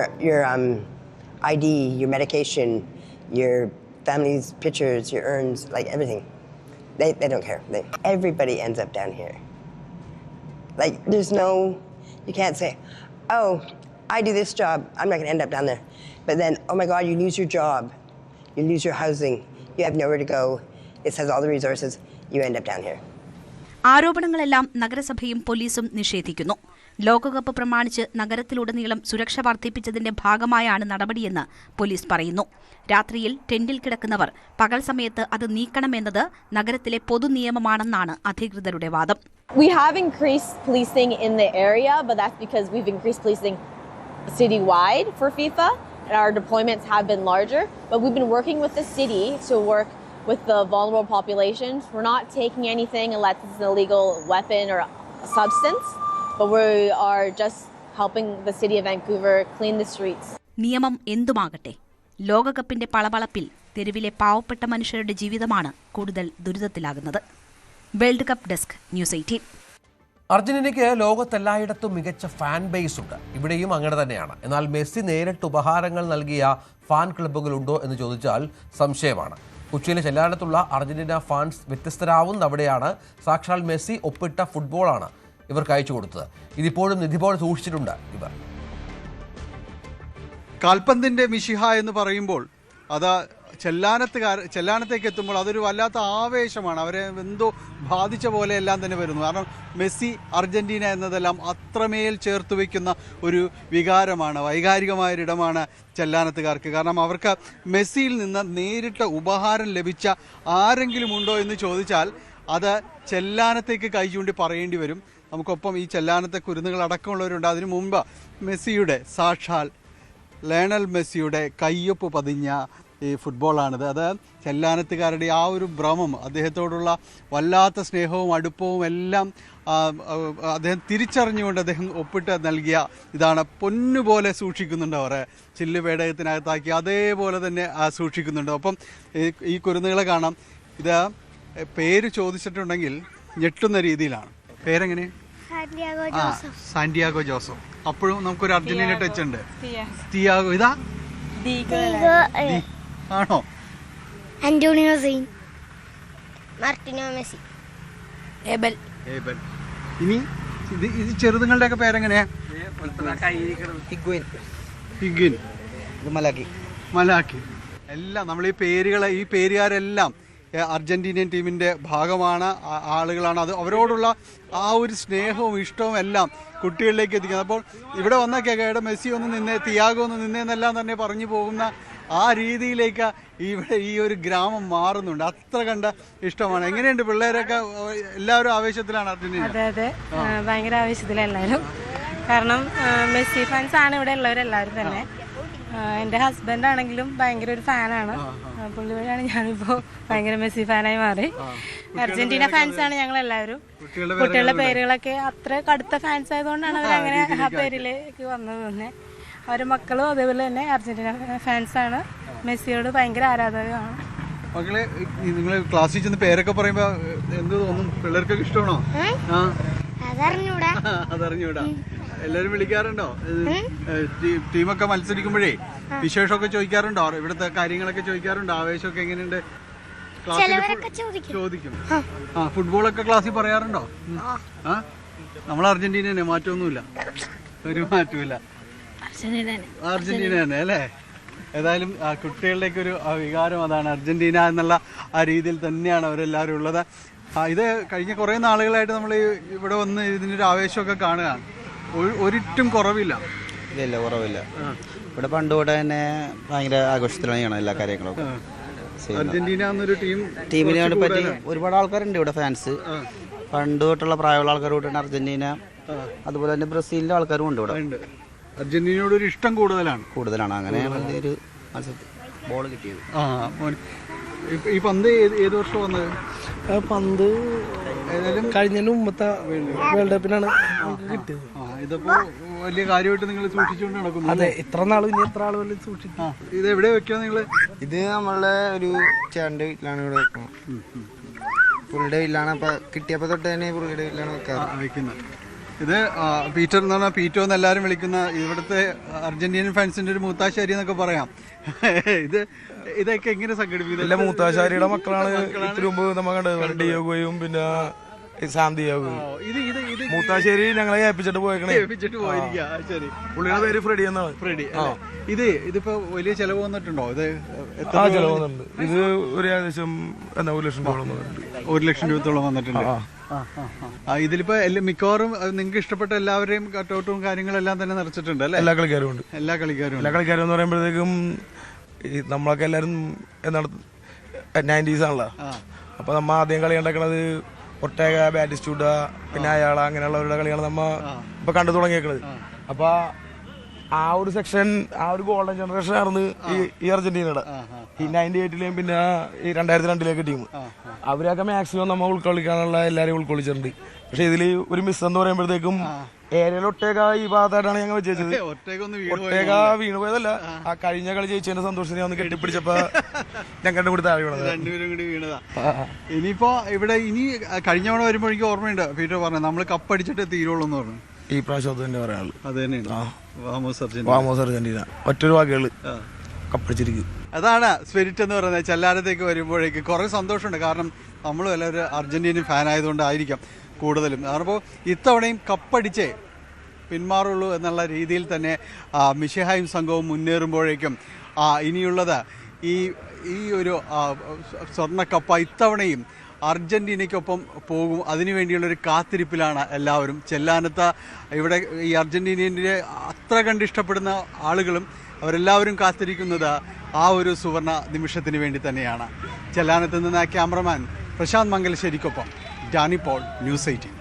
ID, your medication, your family's pictures, your urns, like everything. They don't care. Everybody ends up down here. Like, you can't say, oh, I do this job, I'm not going to end up down there. But then, oh my God, you lose your job, you lose your housing, you have nowhere to go, it has all the resources, you end up down here. ആരോപണങ്ങളെല്ലാം നഗരസഭയും പോലീസും നിഷേധിക്കുന്നു. ലോകകപ്പ് പ്രമാണിച്ച് നഗരത്തിലുടനീളം സുരക്ഷ വർദ്ധിപ്പിച്ചതിന്റെ ഭാഗമായാണ് നടപടിയെന്ന് police പറയുന്നു. രാത്രിയിൽ ടെന്റിൽ കിടക്കുന്നവർ പകൽ സമയത്ത് അത് നീക്കണമെന്നത് നഗരത്തിലെ പൊതുനിയമമാണെന്നാണ് അധികൃതരുടെ വാദം. We have increased policing in the area, but that's because we've increased policing citywide for FIFA, and our deployments have been larger. But we've been working with the city to work with the vulnerable populations. We're not taking anything unless it's an illegal weapon or substance, but we are just helping the city of Vancouver clean the streets. നിയമം എന്തുമാകട്ടെ, ലോകകപ്പിന്റെ പളപളപ്പിൽ തെരുവിലെ പാവപ്പെട്ട മനുഷ്യരുടെ ജീവിതമാണ് കൂടുതൽ ദുരിതത്തിലാകുന്നത്. World cup desk, news 18. അർജന്റീനയ്ക്ക് ലോകത്തെല്ലായിടത്തും മികച്ച ഫാൻ ബേസ് ഉണ്ട്. ഇവിടെയും അങ്ങനെ തന്നെയാണ്. എന്നാൽ മെസ്സി നേരിട്ട് ഉപഹാരങ്ങൾ നൽകിയ ഫാൻ ക്ലബ്ബുകളുണ്ടോ എന്ന് ചോദിച്ചാൽ സംശയമാണ്. കൊച്ചിയിലെ ചെല്ലാനത്തുള്ള അർജന്റീന ഫാൻസ് വ്യത്യസ്തരാവുന്ന അവിടെയാണ്. സാക്ഷാൽ മെസ്സി ഒപ്പിട്ട ഫുട്ബോളാണ് ഇവർക്ക് അയച്ചു കൊടുത്തത്. ഇതിപ്പോഴും നിധി പോലെ സൂക്ഷിച്ചിട്ടുണ്ട് ഇവർ. കാൽപന്തിൻ്റെ മിശിഹ എന്ന് പറയുമ്പോൾ അത് ചെല്ലാനത്തേക്ക് എത്തുമ്പോൾ അതൊരു വല്ലാത്ത ആവേശമാണ്. അവരെ എന്തോ ബാധിച്ച പോലെ എല്ലാം തന്നെ വരുന്നു. കാരണം മെസ്സി, അർജന്റീന എന്നതെല്ലാം അത്രമേൽ ചേർത്ത് വയ്ക്കുന്ന ഒരു വികാരമാണ്, വൈകാരികമായൊരിടമാണ് ചെല്ലാനത്തുകാർക്ക്. കാരണം അവർക്ക് മെസ്സിയിൽ നിന്ന് നേരിട്ട് ഉപഹാരം ലഭിച്ച ആരെങ്കിലും ഉണ്ടോ എന്ന് ചോദിച്ചാൽ അത് ചെല്ലാനത്തേക്ക് കൈ ചൂണ്ടി പറയേണ്ടി വരും. നമുക്കൊപ്പം ഈ ചെല്ലാനത്തെ കുരുന്നുകൾ അടക്കമുള്ളവരുണ്ട്. അതിനു മുമ്പ് മെസ്സിയുടെ, സാക്ഷാൽ ലയണൽ മെസ്സിയുടെ കയ്യൊപ്പ് പതിഞ്ഞ ഈ ഫുട്ബോളാണിത്. അത് ചെല്ലാനത്തുകാരുടെ ആ ഒരു ഭ്രമം, അദ്ദേഹത്തോടുള്ള വല്ലാത്ത സ്നേഹവും അടുപ്പവും എല്ലാം അദ്ദേഹം തിരിച്ചറിഞ്ഞുകൊണ്ട് അദ്ദേഹം ഒപ്പിട്ട് നൽകിയ ഇതാണ്. പൊന്നുപോലെ സൂക്ഷിക്കുന്നുണ്ട് അവർ. ചില്ല് പേടകത്തിനകത്താക്കി അതേപോലെ തന്നെ സൂക്ഷിക്കുന്നുണ്ട്. ഒപ്പം ഈ കുരുന്നുകളെ കാണാം. ഇത് പേര് ചോദിച്ചിട്ടുണ്ടെങ്കിൽ ഞെട്ടുന്ന രീതിയിലാണ്. പേരെങ്ങനെ? Santiago Joseph. അപ്പോഴും നമുക്കൊരു അർജന്റീന ടച്ച് ഉണ്ട്. തിയാഗോ. ഇതാ ആണോ? അന്റോണിയോ സെയിൻ, മാർട്ടിനോ മെസ്സി, ഏബൽ. ഇനി ഇത് ചെറുതുങ്ങളുടെയൊക്കെ പേരെങ്ങനെയാ? ഹിഗ്വിൻ, മലാക്കി. എല്ലാം നമ്മൾ ഈ പേരുകാരെല്ലാം അർജന്റീനിയൻ ടീമിൻ്റെ ഭാഗമാണ്, ആളുകളാണ്. അത് അവരോടുള്ള ആ ഒരു സ്നേഹവും ഇഷ്ടവും എല്ലാം കുട്ടികളിലേക്ക് എത്തിക്കുന്നത്. അപ്പോൾ ഇവിടെ വന്നൊക്കെ ഇവിടെ മെസ്സി ഒന്ന് നിന്നേ, തിയാഗോ ഒന്ന് നിന്നേന്നെല്ലാം തന്നെ പറഞ്ഞു പോകുന്ന ആ രീതിയിലേക്ക് ഇവിടെ ഈ ഒരു ഗ്രാമം മാറുന്നുണ്ട്. അത്ര കണ്ട ഇഷ്ടമാണ്. എങ്ങനെയുണ്ട് പിള്ളേരൊക്കെ? എല്ലാവരും ആവേശത്തിലാണ് അർജന്റീന. അതെ അതെ, ഭയങ്കര ആവേശത്തിലെല്ലാവരും. കാരണം മെസ്സി ഫാൻസ് ആണ് ഇവിടെ ഉള്ളവരെല്ലാവരും തന്നെ. എൻ്റെ ഹസ്ബൻഡ് ആണെങ്കിലും ഭയങ്കര ഒരു ഫാനാണ്. പുള്ളി വഴിയാണ് ഞാനിപ്പോൾ ഭയങ്കര മെസ്സി ഫാനായി മാറി. അർജന്റീന ഫാൻസാണ് ഞങ്ങളെല്ലാവരും. കുട്ടികളുടെ പേരുകളൊക്കെ അത്ര കടുത്ത ഫാൻസ് ആയതുകൊണ്ടാണ് അവരങ്ങനെ ആ പേരിലേക്ക് വന്നത് തന്നെ. അവരുടെ മക്കളും അതേപോലെ തന്നെ അർജന്റീന ഫാൻസാണ്. മെസ്സിയോട് ഭയങ്കര ആരാധകരാണ്. മക്കളെ, നിങ്ങൾ ക്ലാസ്സിൽ ചെന്ന് പേരൊക്കെ പറയുമ്പോ എന്ത് തോന്നും? പിള്ളേർക്കൊക്കെ ഇഷ്ടമാണോ? അതറിഞ്ഞൂടാ. എല്ലാരും വിളിക്കാറുണ്ടോ? ടീമൊക്കെ മത്സരിക്കുമ്പോഴേ വിശേഷമൊക്കെ ചോദിക്കാറുണ്ടോ? ഇവിടുത്തെ കാര്യങ്ങളൊക്കെ ചോദിക്കാറുണ്ടോ? ആവേശമൊക്കെ എങ്ങനെയുണ്ട്? ചോദിക്കും. ഫുട്ബോളൊക്കെ ക്ലാസ്സിൽ പറയാറുണ്ടോ? നമ്മൾ അർജന്റീന തന്നെ, മാറ്റമൊന്നുമില്ല, ഒരു മാറ്റമില്ല. അർജന്റീന തന്നെ അല്ലേ? ഏതായാലും കുട്ടികളുടെയൊക്കെ ഒരു വികാരം അതാണ്. അർജന്റീന എന്നുള്ള ആ രീതിയിൽ തന്നെയാണ് അവരെല്ലാവരും ഉള്ളത്. ഇത് കഴിഞ്ഞ കുറേ നാളുകളായിട്ട് നമ്മൾ ഇവിടെ വന്ന് ഇതിനൊരു ആവേശമൊക്കെ കാണുകയാണ്. ഒരിറ്റും കുറവില്ല. ഇല്ല, കുറവില്ല. ഇവിടെ പണ്ട് തൊട്ട് തന്നെ ഭയങ്കര ആഘോഷത്തിലാണ് ചെയ്യണം എല്ലാ കാര്യങ്ങളും. അർജന്റീന എന്നൊരു ടീമിനെ പറ്റി ഒരുപാട് ആൾക്കാരുണ്ട് ഇവിടെ, ഫാൻസ്. പണ്ട് തൊട്ടുള്ള പ്രായമുള്ള ആൾക്കാർ കൂട്ടാണ് അർജന്റീന. അതുപോലെ തന്നെ ബ്രസീലിന്റെ ആൾക്കാരും ഉണ്ട് ഇവിടെ. അർജന്റീനയോട് ഒരു ഇഷ്ടം കൂടുതലാണ്. അങ്ങനെയാണ് ഒരു മത്സരത്തിൽ ബോൾ കിട്ടിയത്. ഈ പന്ത് ഏത് വർഷം വന്നത്? പന്ത് കഴിഞ്ഞതിന് മുമ്പത്തെ വേൾഡ് കപ്പിനാണ് കിട്ടിയത്. ഇതിപ്പോ വലിയ കാര്യമായിട്ട് നിങ്ങൾ സൂക്ഷിച്ചുകൊണ്ട് നടക്കുന്നു. അതെ, ഇത്ര നാളും ഇനി എത്ര ആളുകൾ സൂക്ഷിക്കും. ഇത് എവിടെ വെക്കുക നിങ്ങള്? ഇത് നമ്മളുടെ ഒരു ചേട്ടൻ്റെ വീട്ടിലാണ് ഇവിടെ വെക്കുന്നത്. പുള്ളിയുടെ വീട്ടിലാണ്. അപ്പൊ കിട്ടിയപ്പോ തൊട്ട് തന്നെ പുള്ളിയുടെ വീട്ടിലാണ് വെക്കുന്നത്. ഇത് പീറ്റർ എന്ന് പറഞ്ഞാൽ പീറ്റോ എന്ന് എല്ലാവരും വിളിക്കുന്ന ഇവിടുത്തെ അർജന്റീനൻ ഫാൻസിന്റെ ഒരു മൂത്താശ്ശേരി എന്നൊക്കെ പറയാം. ഇതൊക്കെ എങ്ങനെ സംഘടിപ്പിക്കുന്നത്? മൂത്താശ്ശേരിയുടെ മക്കളാണ്. ഇതിനു മുമ്പ് നമ്മൾ കണ്ടത് ഡിയോഗോയും പിന്നെ സാന്തിയാഗോ. മൂത്താശ്ശേരി ഞങ്ങളെ ഏൽപ്പിച്ചിട്ട് പോയിരിക്കുക. പുള്ളിയുടെ പേര് ഫ്രെഡി എന്നാണ്. ഫ്രെഡി. ഇതിപ്പോ വലിയ ചെലവ് വന്നിട്ടുണ്ടോ? ഇത് ചെലവ് വന്നിട്ടുണ്ട്. ഇത് ഒരു ഏകദേശം 1 ലക്ഷം രൂപ വന്നിട്ടുണ്ട്. 1 ലക്ഷം രൂപത്തോളം വന്നിട്ടുണ്ട്. ഇതിലിപ്പോ മിക്കവാറും നിങ്ങൾക്ക് ഇഷ്ടപ്പെട്ട എല്ലാവരെയും കട്ടൗട്ടും കാര്യങ്ങളെല്ലാം തന്നെ നിറച്ചിട്ടുണ്ട് അല്ലേ? എല്ലാ കളിക്കാരും ഉണ്ട്. എല്ലാ കളിക്കാരും എന്ന് പറയുമ്പോഴത്തേക്കും നമ്മളൊക്കെ എല്ലാവരും എന്താണ് 90s ആണല്ലോ. അപ്പൊ നമ്മ ആദ്യം കളി ഉണ്ടാക്കണത് ഒട്ടേക, ബാറ്റിസ്റ്റൂഡ, പിന്നെ അയാള, അങ്ങനെയുള്ളവരുടെ കളിയാണ് നമ്മ ഇപ്പൊ കണ്ടു തുടങ്ങിയേക്കണത്. അപ്പൊ ആ ഒരു സെക്ഷൻ, ആ ഒരു ഗോൾഡൻ ജനറേഷൻ ആയിരുന്നു ഈ അർജന്റീനയുടെ. ഈ 98-ലെയും പിന്നെ ഈ 2002-ലേക്ക് ടീം, അവരൊക്കെ മാക്സിമം നമ്മൾ ഉൾക്കൊള്ളിക്കാനുള്ള എല്ലാവരെയും ഉൾക്കൊള്ളിച്ചിട്ടുണ്ട്. പക്ഷെ ഇതിൽ ഒരു മിസ് എന്ന് പറയുമ്പോഴത്തേക്കും ഏരിയയിൽ ഒട്ടേക ഈ ഭാഗത്തായിട്ടാണ് ഞങ്ങൾ വെച്ചത്. ഒട്ടേക വീണുപോയതല്ല, ആ കഴിഞ്ഞ കളി ജയിച്ചതിന്റെ സന്തോഷത്തിന് ഒന്ന് കെട്ടിപ്പിടിച്ചപ്പോ ഞങ്ങളുടെ കൂടി താഴെ വീണതാ. ഇനിയിപ്പോ ഇവിടെ ഇനി കഴിഞ്ഞ തവണ വരുമ്പോൾ എനിക്ക് ഓർമ്മയുണ്ട് പീറ്റർ പറഞ്ഞു നമ്മൾ കപ്പടിച്ചിട്ട് തീരുള്ളൂ എന്ന് പറഞ്ഞു. ഈ പ്രാവശ്യം അത് തന്നെ പറയാനുള്ളൂ. അത് തന്നെയാണ് വാമോസ് അർജന്റീന ഒറ്റൊരു വാക്കുകള് കപ്പടിച്ചിരിക്കും. അതാണ് സ്പിരിറ്റ് എന്ന് പറയുന്നത്. ചെല്ലാനത്തേക്ക് വരുമ്പോഴേക്ക് കുറെ സന്തോഷമുണ്ട്. കാരണം നമ്മളും എല്ലാവരും അർജന്റീനൻ ഫാൻ ആയതുകൊണ്ടായിരിക്കാം കൂടുതലും. അപ്പോൾ ഇത്തവണയും കപ്പടിച്ചേ പിന്മാറുള്ളൂ എന്നുള്ള രീതിയിൽ തന്നെ മിശിഹായും സംഘവും മുന്നേറുമ്പോഴേക്കും ഇനിയുള്ളത് ഈ ഒരു സ്വർണ്ണക്കപ്പ ഇത്തവണയും അർജന്റീനയ്ക്കൊപ്പം പോകും. അതിനുവേണ്ടിയുള്ളൊരു കാത്തിരിപ്പിലാണ് എല്ലാവരും. ചെല്ലാനത്ത് ഇവിടെ ഈ അർജന്റീനയുടെ അത്ര കണ്ട് ഇഷ്ടപ്പെടുന്ന ആളുകളും അവരെല്ലാവരും കാത്തിരിക്കുന്നത് ആ ഒരു സുവർണ നിമിഷത്തിന് വേണ്ടി തന്നെയാണ്. ചെല്ലാനത്ത് നിന്ന് ക്യാമറമാൻ പ്രശാന്ത് മംഗലശ്ശേരിക്കൊപ്പം ഡാനി പോൾ, ന്യൂസ് 18.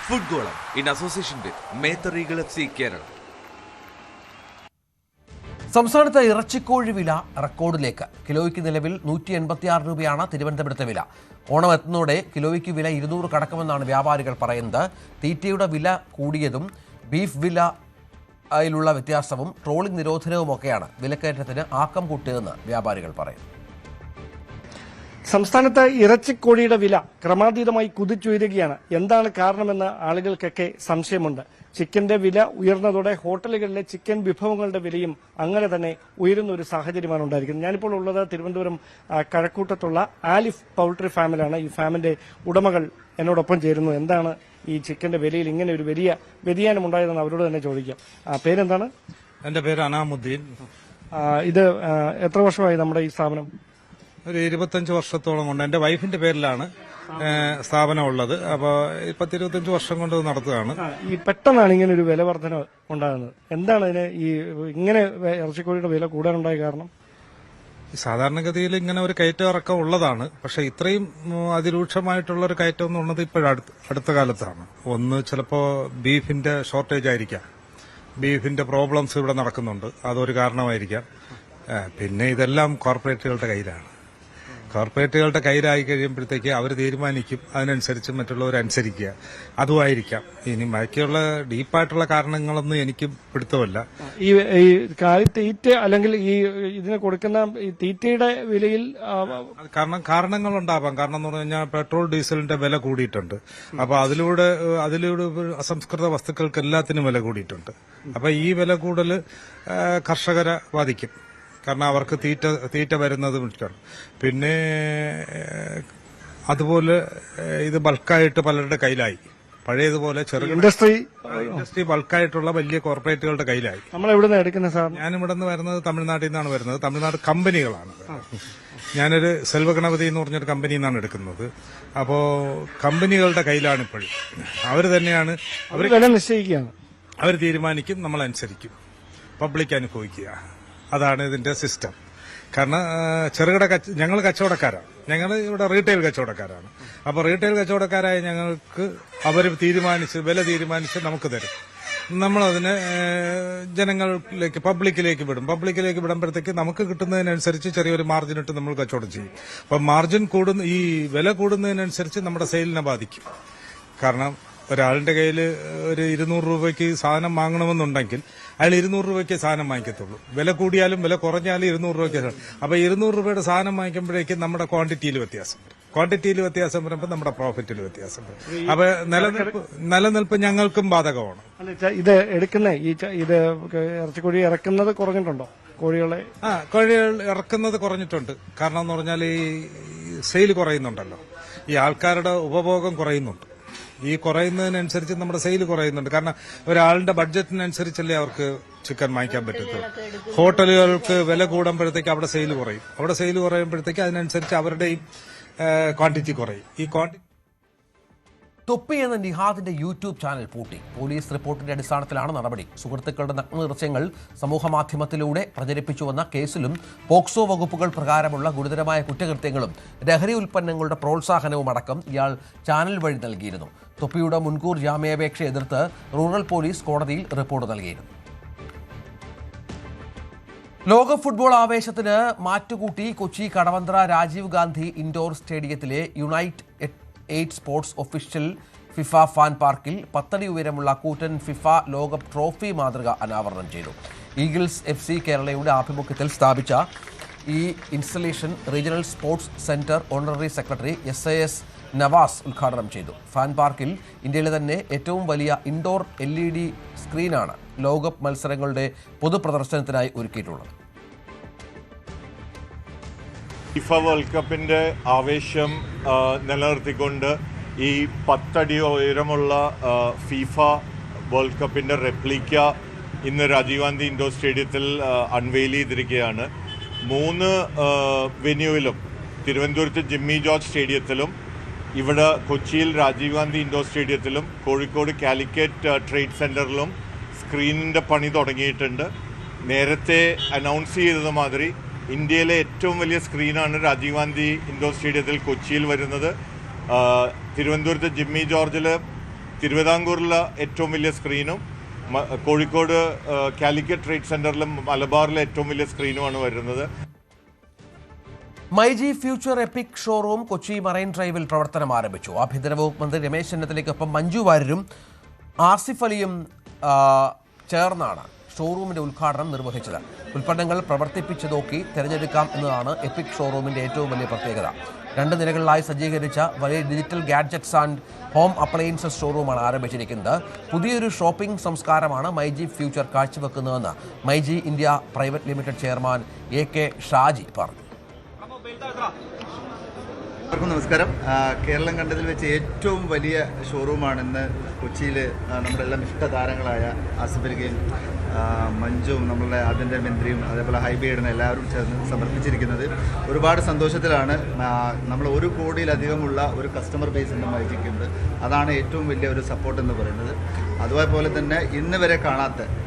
ഫുട്ഗോളം in association with Methar eagle FC Kerala. സംസ്ഥാനത്ത് ഇറച്ചിക്കോഴി വില റെക്കോർഡിലേക്ക്. കിലോയ്ക്ക് നിലവിൽ 186 രൂപയാണ് തിരുവനന്തപുരത്തെ വില. ഓണം എത്തുന്നതോടെ കിലോയ്ക്ക് വില 200 കടക്കുമെന്നാണ് വ്യാപാരികൾ പറയുന്നത്. തീറ്റയുടെ വില കൂടിയതും ബീഫ് വിലയിലുള്ള വ്യത്യാസവും ട്രോളിംഗ് നിരോധനവുമൊക്കെയാണ് വിലക്കയറ്റത്തിന് ആക്കം കൂട്ടിയതെന്ന് വ്യാപാരികൾ പറയുന്നു. സംസ്ഥാനത്ത് ഇറച്ചിക്കോഴിയുടെ വില ക്രമാതീതമായി കുതിച്ചുയരുകയാണ്. എന്താണ് കാരണമെന്ന് ആളുകൾക്കൊക്കെ സംശയമുണ്ട്. ചിക്കന്റെ വില ഉയർന്നതോടെ ഹോട്ടലുകളിലെ ചിക്കൻ വിഭവങ്ങളുടെ വിലയും അങ്ങനെ തന്നെ ഉയരുന്ന ഒരു സാഹചര്യമാണ് ഉണ്ടായിരിക്കുന്നത്. ഞാനിപ്പോൾ ഉള്ളത് തിരുവനന്തപുരം കഴക്കൂട്ടത്തുള്ള ആലിഫ് പൗൾട്രി ഫാമിലാണ്. ഈ ഫാമിന്റെ ഉടമകൾ എന്നോടൊപ്പം ചേരുന്നു. എന്താണ് ഈ ചിക്കന്റെ വിലയിൽ ഇങ്ങനെ ഒരു വലിയ വ്യതിയാനം ഉണ്ടായതെന്ന് അവരോട് തന്നെ ചോദിക്കാം. പേരെന്താണ്? എന്റെ പേര് അനാമുദ്ദീൻ. ഇത് എത്ര വർഷമായി നമ്മുടെ ഈ സ്ഥാപനം? ഒരു 25 വർഷത്തോളം കൊണ്ട് എന്റെ വൈഫിന്റെ പേരിലാണ് സ്ഥാപനം ഉള്ളത്. അപ്പോൾ 10-25 വർഷം കൊണ്ട് നടത്തുകയാണ്. ഈ പെട്ടെന്നാണ് ഇങ്ങനെ ഒരു വില വർധന ഉണ്ടാകുന്നത്. എന്താണ് ഇതിന് ഈ ഇങ്ങനെ ഇറച്ചിക്കോഴിയുടെ വില കൂടാനുണ്ടായ കാരണം? സാധാരണഗതിയിൽ ഇങ്ങനെ ഒരു കയറ്റം ഇറക്കം ഉള്ളതാണ്. പക്ഷെ ഇത്രയും അതിരൂക്ഷമായിട്ടുള്ള ഒരു കയറ്റം എന്ന് ഉള്ളത് അടുത്ത കാലത്താണ്. ഒന്ന് ചിലപ്പോൾ ബീഫിന്റെ ഷോർട്ടേജ് ആയിരിക്കാം, ബീഫിന്റെ പ്രോബ്ലംസ് ഇവിടെ നടക്കുന്നുണ്ട്, അതൊരു കാരണമായിരിക്കാം. പിന്നെ ഇതെല്ലാം കോർപ്പറേറ്റുകളുടെ കയ്യിലാണ്. കോർപ്പറേറ്റുകളുടെ കയ്യിലായി കഴിയുമ്പോഴത്തേക്ക് അവർ തീരുമാനിക്കും, അതിനനുസരിച്ച് മറ്റുള്ളവരനുസരിക്കുക, അതുമായിരിക്കാം. ഇനി ബാക്കിയുള്ള ഡീപ്പായിട്ടുള്ള കാരണങ്ങളൊന്നും എനിക്ക് പിടുത്തമല്ല. ഈ തീറ്റ അല്ലെങ്കിൽ ഈ ഇതിന് കൊടുക്കുന്ന ഈ തീറ്റയുടെ വിലയിൽ കാരണങ്ങളുണ്ടാവാം. കാരണം എന്ന് പറഞ്ഞു കഴിഞ്ഞാൽ പെട്രോൾ ഡീസലിന്റെ വില കൂടിയിട്ടുണ്ട്. അപ്പൊ അതിലൂടെ അസംസ്കൃത വസ്തുക്കൾക്ക് എല്ലാത്തിനും വില കൂടിയിട്ടുണ്ട്. അപ്പൊ ഈ വില കൂടുതൽ കർഷകരെ ബാധിക്കും. കാരണം അവർക്ക് തീറ്റ വരുന്നത് വിളിച്ചാണ്. പിന്നെ അതുപോലെ ഇത് ബൾക്കായിട്ട് പലരുടെ കയ്യിലായി. പഴയതുപോലെ ചെറുകിട ഇൻഡസ്ട്രി ബൾക്കായിട്ടുള്ള വലിയ കോർപ്പറേറ്റുകളുടെ കയ്യിലായി. നമ്മൾ എവിടെ എടുക്കുന്നത് സാർ? ഞാനിവിടെ നിന്ന് വരുന്നത് തമിഴ്നാട്ടിൽ നിന്നാണ് വരുന്നത്. തമിഴ്നാട് കമ്പനികളാണ്. ഞാനൊരു സെൽവഗണപതി എന്ന് പറഞ്ഞൊരു കമ്പനിയിൽ നിന്നാണ് എടുക്കുന്നത്. അപ്പോ കമ്പനികളുടെ കയ്യിലാണ് ഇപ്പോഴും. അവർ തന്നെയാണ് അവർ വില നിശ്ചയിക്കുകയാണ്. അവർ തീരുമാനിക്കും, നമ്മളനുസരിക്കും. പബ്ലിക് അനുഭവിക്കുക, അതാണ് ഇതിന്റെ സിസ്റ്റം. കാരണം ചെറുകിട ഞങ്ങൾ കച്ചവടക്കാരാണ്, ഞങ്ങൾ ഇവിടെ റീറ്റെയിൽ കച്ചവടക്കാരാണ്. അപ്പോൾ റീറ്റെയിൽ കച്ചവടക്കാരായ ഞങ്ങൾക്ക് അവർ വില തീരുമാനിച്ച് നമുക്ക് തരും. നമ്മളതിനെ ജനങ്ങളിലേക്ക് പബ്ലിക്കിലേക്ക് വിടുമ്പോഴത്തേക്ക് നമുക്ക് കിട്ടുന്നതിനനുസരിച്ച് ചെറിയൊരു മാർജിൻ ഇട്ട് നമ്മൾ കച്ചവടം ചെയ്യും. അപ്പം മാർജിൻ ഈ വില കൂടുന്നതിനനുസരിച്ച് നമ്മുടെ സെയിലിനെ ബാധിക്കും. കാരണം ഒരാളുടെ കയ്യിൽ ഒരു 200 രൂപയ്ക്ക് സാധനം വാങ്ങണമെന്നുണ്ടെങ്കിൽ അയാൾ 200 രൂപയ്ക്ക് സാധനം വാങ്ങിക്കത്തുള്ളൂ. വില കൂടിയാലും വില കുറഞ്ഞാലും 200 രൂപയ്ക്ക്. അപ്പൊ 200 രൂപയുടെ സാധനം വാങ്ങിക്കുമ്പോഴേക്കും നമ്മുടെ ക്വാണ്ടിറ്റിയിൽ വ്യത്യാസം വരുമ്പോൾ നമ്മുടെ പ്രോഫിറ്റിൽ വ്യത്യാസം വരും. അപ്പൊ നിലനിൽപ്പ് ഞങ്ങൾക്കും ബാധകമാണ്. ഇത് എടുക്കുന്ന ഇത് ഇറച്ചിക്കോഴി ഇറക്കുന്നത് കുറഞ്ഞിട്ടുണ്ടോ? കോഴികൾ ഇറക്കുന്നത് കുറഞ്ഞിട്ടുണ്ട്. കാരണം എന്ന് പറഞ്ഞാൽ ഈ സെയിൽ കുറയുന്നുണ്ടല്ലോ, ഈ ആൾക്കാരുടെ ഉപഭോഗം കുറയുന്നുണ്ട്. ഈ കുറയുന്നതിനനുസരിച്ച് നമ്മുടെ സെയിൽ കുറയുന്നുണ്ട്. കാരണം ഒരാളുടെ ബഡ്ജറ്റിനനുസരിച്ചല്ലേ അവർക്ക് ചിക്കൻ വാങ്ങിക്കാൻ പറ്റത്തുള്ളൂ. ഹോട്ടലുകൾക്ക് വില കൂടുമ്പോഴത്തേക്ക് അവിടെ സെയിൽ കുറയുമ്പോഴത്തേക്ക് അതിനനുസരിച്ച് അവരുടെയും ക്വാണ്ടിറ്റി കുറയും. ഈ ക്വാണ്ടിറ്റി തൊപ്പി എന്ന നിഹാദിന്റെ യൂട്യൂബ് ചാനൽ പൂട്ടി. പോലീസ് റിപ്പോർട്ടിന്റെ അടിസ്ഥാനത്തിലാണ് നടപടി. സുഹൃത്തുക്കളുടെ നഗ്ന ദൃശ്യങ്ങൾ സമൂഹമാധ്യമത്തിലൂടെ പ്രചരിപ്പിച്ചുവെന്ന കേസിലും പോക്സോ വകുപ്പുകൾ പ്രകാരമുള്ള ഗുരുതരമായ കുറ്റകൃത്യങ്ങളും ലഹരി ഉൽപ്പന്നങ്ങളുടെ പ്രോത്സാഹനവും അടക്കം ഇയാൾ ചാനൽ വഴി നൽകിയിരുന്നു. തൊപ്പിയുടെ മുൻകൂർ ജാമ്യാപേക്ഷ എതിർത്ത് റൂറൽ പോലീസ് കോടതിയിൽ റിപ്പോർട്ട് നൽകിയിരുന്നു. ലോക ഫുട്ബോൾ ആവേശത്തിന് മാറ്റുകൂട്ടി കൊച്ചി കടവന്ത്ര രാജീവ് ഗാന്ധി ഇൻഡോർ സ്റ്റേഡിയത്തിലെ unite 8 sports official FIFA fan പാർക്കിൽ 10 അടി ഉയരമുള്ള കൂറ്റൻ ഫിഫ ലോകകപ്പ് ട്രോഫി മാതൃക അനാവരണം ചെയ്തു. ഈഗിൾസ് FC കേരളയുടെ ആഭിമുഖ്യത്തിൽ സ്ഥാപിച്ച ഈ installation regional sports centre honorary secretary SAS Navas ഉദ്ഘാടനം ചെയ്തു. ഫാൻ പാർക്കിൽ ഇന്ത്യയിലെ തന്നെ ഏറ്റവും വലിയ ഇൻഡോർ LED സ്ക്രീനാണ് ലോകകപ്പ് മത്സരങ്ങളുടെ പൊതുപ്രദർശനത്തിനായി ഒരുക്കിയിട്ടുള്ളത്. ഫിഫ വേൾഡ് കപ്പിൻ്റെ ആവേശം നിലനിർത്തിക്കൊണ്ട് ഈ 10 അടി ഉയരമുള്ള ഫിഫ വേൾഡ് കപ്പിൻ്റെ റെപ്ലിക്ക ഇന്ന് രാജീവ് ഗാന്ധി ഇൻഡോർ സ്റ്റേഡിയത്തിൽ അൺവെയിൽ ചെയ്തിരിക്കുകയാണ്. 3 വെന്യൂവിലും തിരുവനന്തപുരത്ത് ജിമ്മി ജോർജ് സ്റ്റേഡിയത്തിലും ഇവിടെ കൊച്ചിയിൽ രാജീവ് ഗാന്ധി ഇൻഡോർ സ്റ്റേഡിയത്തിലും കോഴിക്കോട് കാലിക്കറ്റ് ട്രേഡ് സെൻറ്ററിലും സ്ക്രീനിൻ്റെ പണി തുടങ്ങിയിട്ടുണ്ട്. നേരത്തെ അനൗൺസ് ചെയ്തത് മാതിരി ഇന്ത്യയിലെ ഏറ്റവും വലിയ സ്ക്രീനാണ് രാജീവ് ഗാന്ധി ഇൻഡോർ സ്റ്റേഡിയത്തിൽ കൊച്ചിയിൽ വരുന്നത്. തിരുവനന്തപുരത്ത് ജിമ്മി ജോർജിൽ തിരുവിതാംകൂറിലെ ഏറ്റവും വലിയ സ്ക്രീനും കോഴിക്കോട് കാലിക്കറ്റ് ട്രേഡ് സെൻറ്ററിലും മലബാറിലെ ഏറ്റവും വലിയ സ്ക്രീനുമാണ് വരുന്നത്. MyG future EPIC showroom Kochi marine ഡ്രൈവിൽ പ്രവർത്തനം ആരംഭിച്ചു. ആഭ്യന്തര വകുപ്പ് മന്ത്രി രമേശ് ചെന്നിത്തലയ്ക്കൊപ്പം മഞ്ജു വാര്യരും ആസിഫ് അലിയും ചേർന്നാണ് ഷോറൂമിന്റെ ഉദ്ഘാടനം നിർവഹിച്ചത്. ഉൽപ്പന്നങ്ങൾ പ്രവർത്തിപ്പിച്ചു നോക്കി തിരഞ്ഞെടുക്കാം എന്നതാണ് എപ്പിക് ഷോറൂമിന്റെ ഏറ്റവും വലിയ പ്രത്യേകത. 2 നിലകളിലായി സജ്ജീകരിച്ച വലിയ digital gadgets and home appliances ഷോറൂമാണ് ആരംഭിച്ചിരിക്കുന്നത്. പുതിയൊരു ഷോപ്പിംഗ് സംസ്കാരമാണ് മൈജി ഫ്യൂച്ചർ കാഴ്ചവെക്കുന്നതെന്ന് myG India private limited chairman AK Shaji പറഞ്ഞു. നമസ്കാരം. കേരളം കണ്ടതിൽ വെച്ച് ഏറ്റവും വലിയ ഷോറൂമാണ് ഇന്ന് കൊച്ചിയിൽ നമ്മുടെ എല്ലാം ഇഷ്ടതാരങ്ങളായ ആസിഫ് അലിയും മഞ്ജുവും നമ്മളുടെ ആഭ്യന്തരമന്ത്രിയും അതേപോലെ ഹൈബിയുടെ എല്ലാവരും ചേർന്ന് സമർപ്പിച്ചിരിക്കുന്നത്. ഒരുപാട് സന്തോഷത്തിലാണ്. നമ്മൾ 1 കോടിയിലധികമുള്ള ഒരു കസ്റ്റമർ ബേസ് ഇന്ന് മൈജിക്കുണ്ട്. അതാണ് ഏറ്റവും വലിയ ഒരു സപ്പോർട്ട് എന്ന് പറയുന്നത്. അതുപോലെ തന്നെ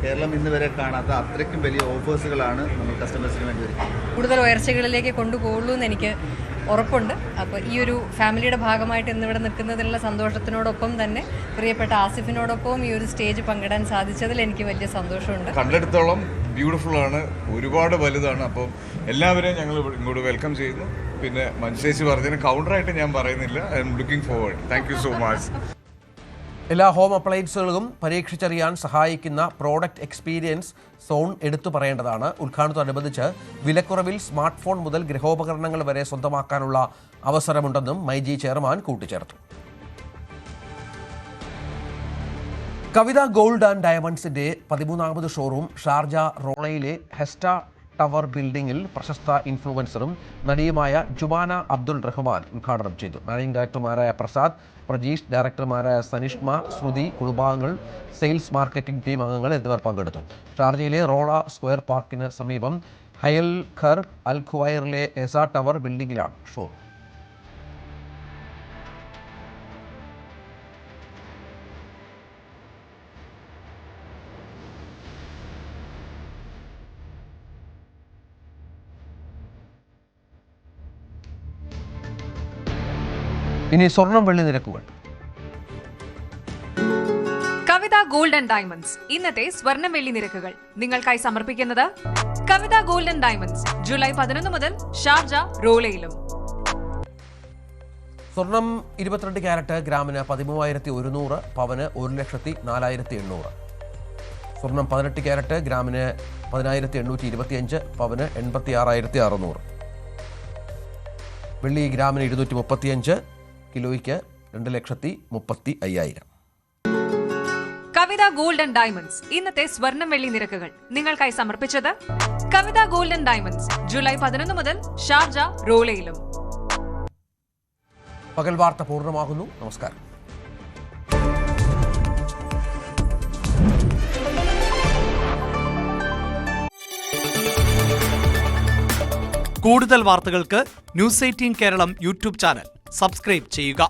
കേരളം ഇന്ന് വരെ കാണാത്ത അത്രയ്ക്കും വലിയ ഓഫേഴ്സുകളാണ് നമ്മൾ കസ്റ്റമേഴ്സിന് വേണ്ടി വരുന്നത്. കൂടുതൽ ഉയർച്ചകളിലേക്ക് കൊണ്ടുപോകുള്ളൂ എന്ന് എനിക്ക് ഉറപ്പുണ്ട്. അപ്പോൾ ഈ ഒരു ഫാമിലിയുടെ ഭാഗമായിട്ട് ഇന്നിവിടെ നിൽക്കുന്നതിനുള്ള സന്തോഷത്തിനോടൊപ്പം തന്നെ പ്രിയപ്പെട്ട ആസിഫിനോടൊപ്പം ഈ ഒരു സ്റ്റേജ് പങ്കിടാൻ സാധിച്ചതിൽ എനിക്ക് വലിയ സന്തോഷമുണ്ട്. കണ്ടെടുത്തോളം ബ്യൂട്ടിഫുൾ ആണ്, ഒരുപാട് വലുതാണ്. അപ്പം എല്ലാവരെയും ഞങ്ങൾ ഇങ്ങോട്ട് വെൽക്കം ചെയ്യുന്നു. പിന്നെ മനുഷ്യേച്ചി പറഞ്ഞതിന് കൗണ്ടറായിട്ട് ഞാൻ പറയുന്നില്ല. I am looking forward. Thank you so much. എല്ലാ ഹോം അപ്ലയൻസുകളും പരീക്ഷിച്ചറിയാൻ സഹായിക്കുന്ന പ്രോഡക്റ്റ് എക്സ്പീരിയൻസ് സോൺ എടുത്തു പറയേണ്ടതാണ്. ഉദ്ഘാടനത്തോടനുബന്ധിച്ച് വിലക്കുറവിൽ സ്മാർട്ട് ഫോൺ മുതൽ ഗൃഹോപകരണങ്ങൾ വരെ സ്വന്തമാക്കാനുള്ള അവസരമുണ്ടെന്നും മൈജി ചെയർമാൻ കൂട്ടിച്ചേർത്തു. കവിത ഗോൾഡ് ആൻഡ് ഡയമണ്ട്സിന്റെ 13ാമത് ഷോറൂം ഷാർജ റോളയിലെ ഹെസ്റ്റ ടവർ ബിൽഡിംഗിൽ പ്രശസ്ത ഇൻഫ്ലുവൻസറും നടിയുമായ ജുബാന അബ്ദുൾ റഹ്മാൻ ഉദ്ഘാടനം ചെയ്തു. മാനേജിംഗ് ഡയറക്ടർമാരായ പ്രസാദ്, പ്രജീഷ്, ഡയറക്ടർമാരായ സനിഷ്മ, ശ്രുതി, കുടുംബാംഗങ്ങൾ, സെയിൽസ് മാർക്കറ്റിംഗ് ടീം അംഗങ്ങൾ എന്നിവർ പങ്കെടുത്തു. ഷാർജയിലെ റോള സ്ക്വയർ പാർക്കിന് സമീപം ഹയൽ ഖർ അൽ ഖുവൈറിലെ എസ ടവർ ബിൽഡിംഗിലാണ് ഷോറൂം. ഇനി സ്വർണം വെള്ളി നിരക്കുകൾ. കവിത ഗോൾഡ് ആൻഡ് ഡയമണ്ട്സ് ഇന്നത്തെ സ്വർണം വെള്ളി നിരക്കുകൾ നിങ്ങൾക്കായി സമർപ്പിക്കുന്നത് കവിത ഗോൾഡ് ആൻഡ് ഡയമണ്ട്സ്. ജൂലൈ 11 മുതൽ ഷാർജ റോളയിലും. സ്വർണം 22 ക്യാരറ്റ് ഗ്രാമിന് 13,100, പവന് 1,04,800. സ്വർണം 18 ക്യാരറ്റ് ഗ്രാമിന് 10,825, പവന് 86,600. വെള്ളി ഗ്രാമിന് 235, കിലോയ്ക്ക് 2,35,000. കവിത ഗോൾഡ് ആൻഡ് ഡയമണ്ട്സ് ഇന്നത്തെ സ്വർണം വെള്ളി നിരക്കുകൾ നിങ്ങൾക്കായി സമർപ്പിച്ചത് കവിത ഗോൾഡ് ആൻഡ് ഡയമണ്ട്സ്. ജൂലൈ 11 മുതൽ ഷാർജ റോളയിലും. പകൽ വാർത്ത പൂർണ്ണമാകുന്നു. നമസ്കാരം. കൂടുതൽ വാർത്തകൾക്ക് news 18 Keralam YouTube channel subscribe ചെയ്യുക.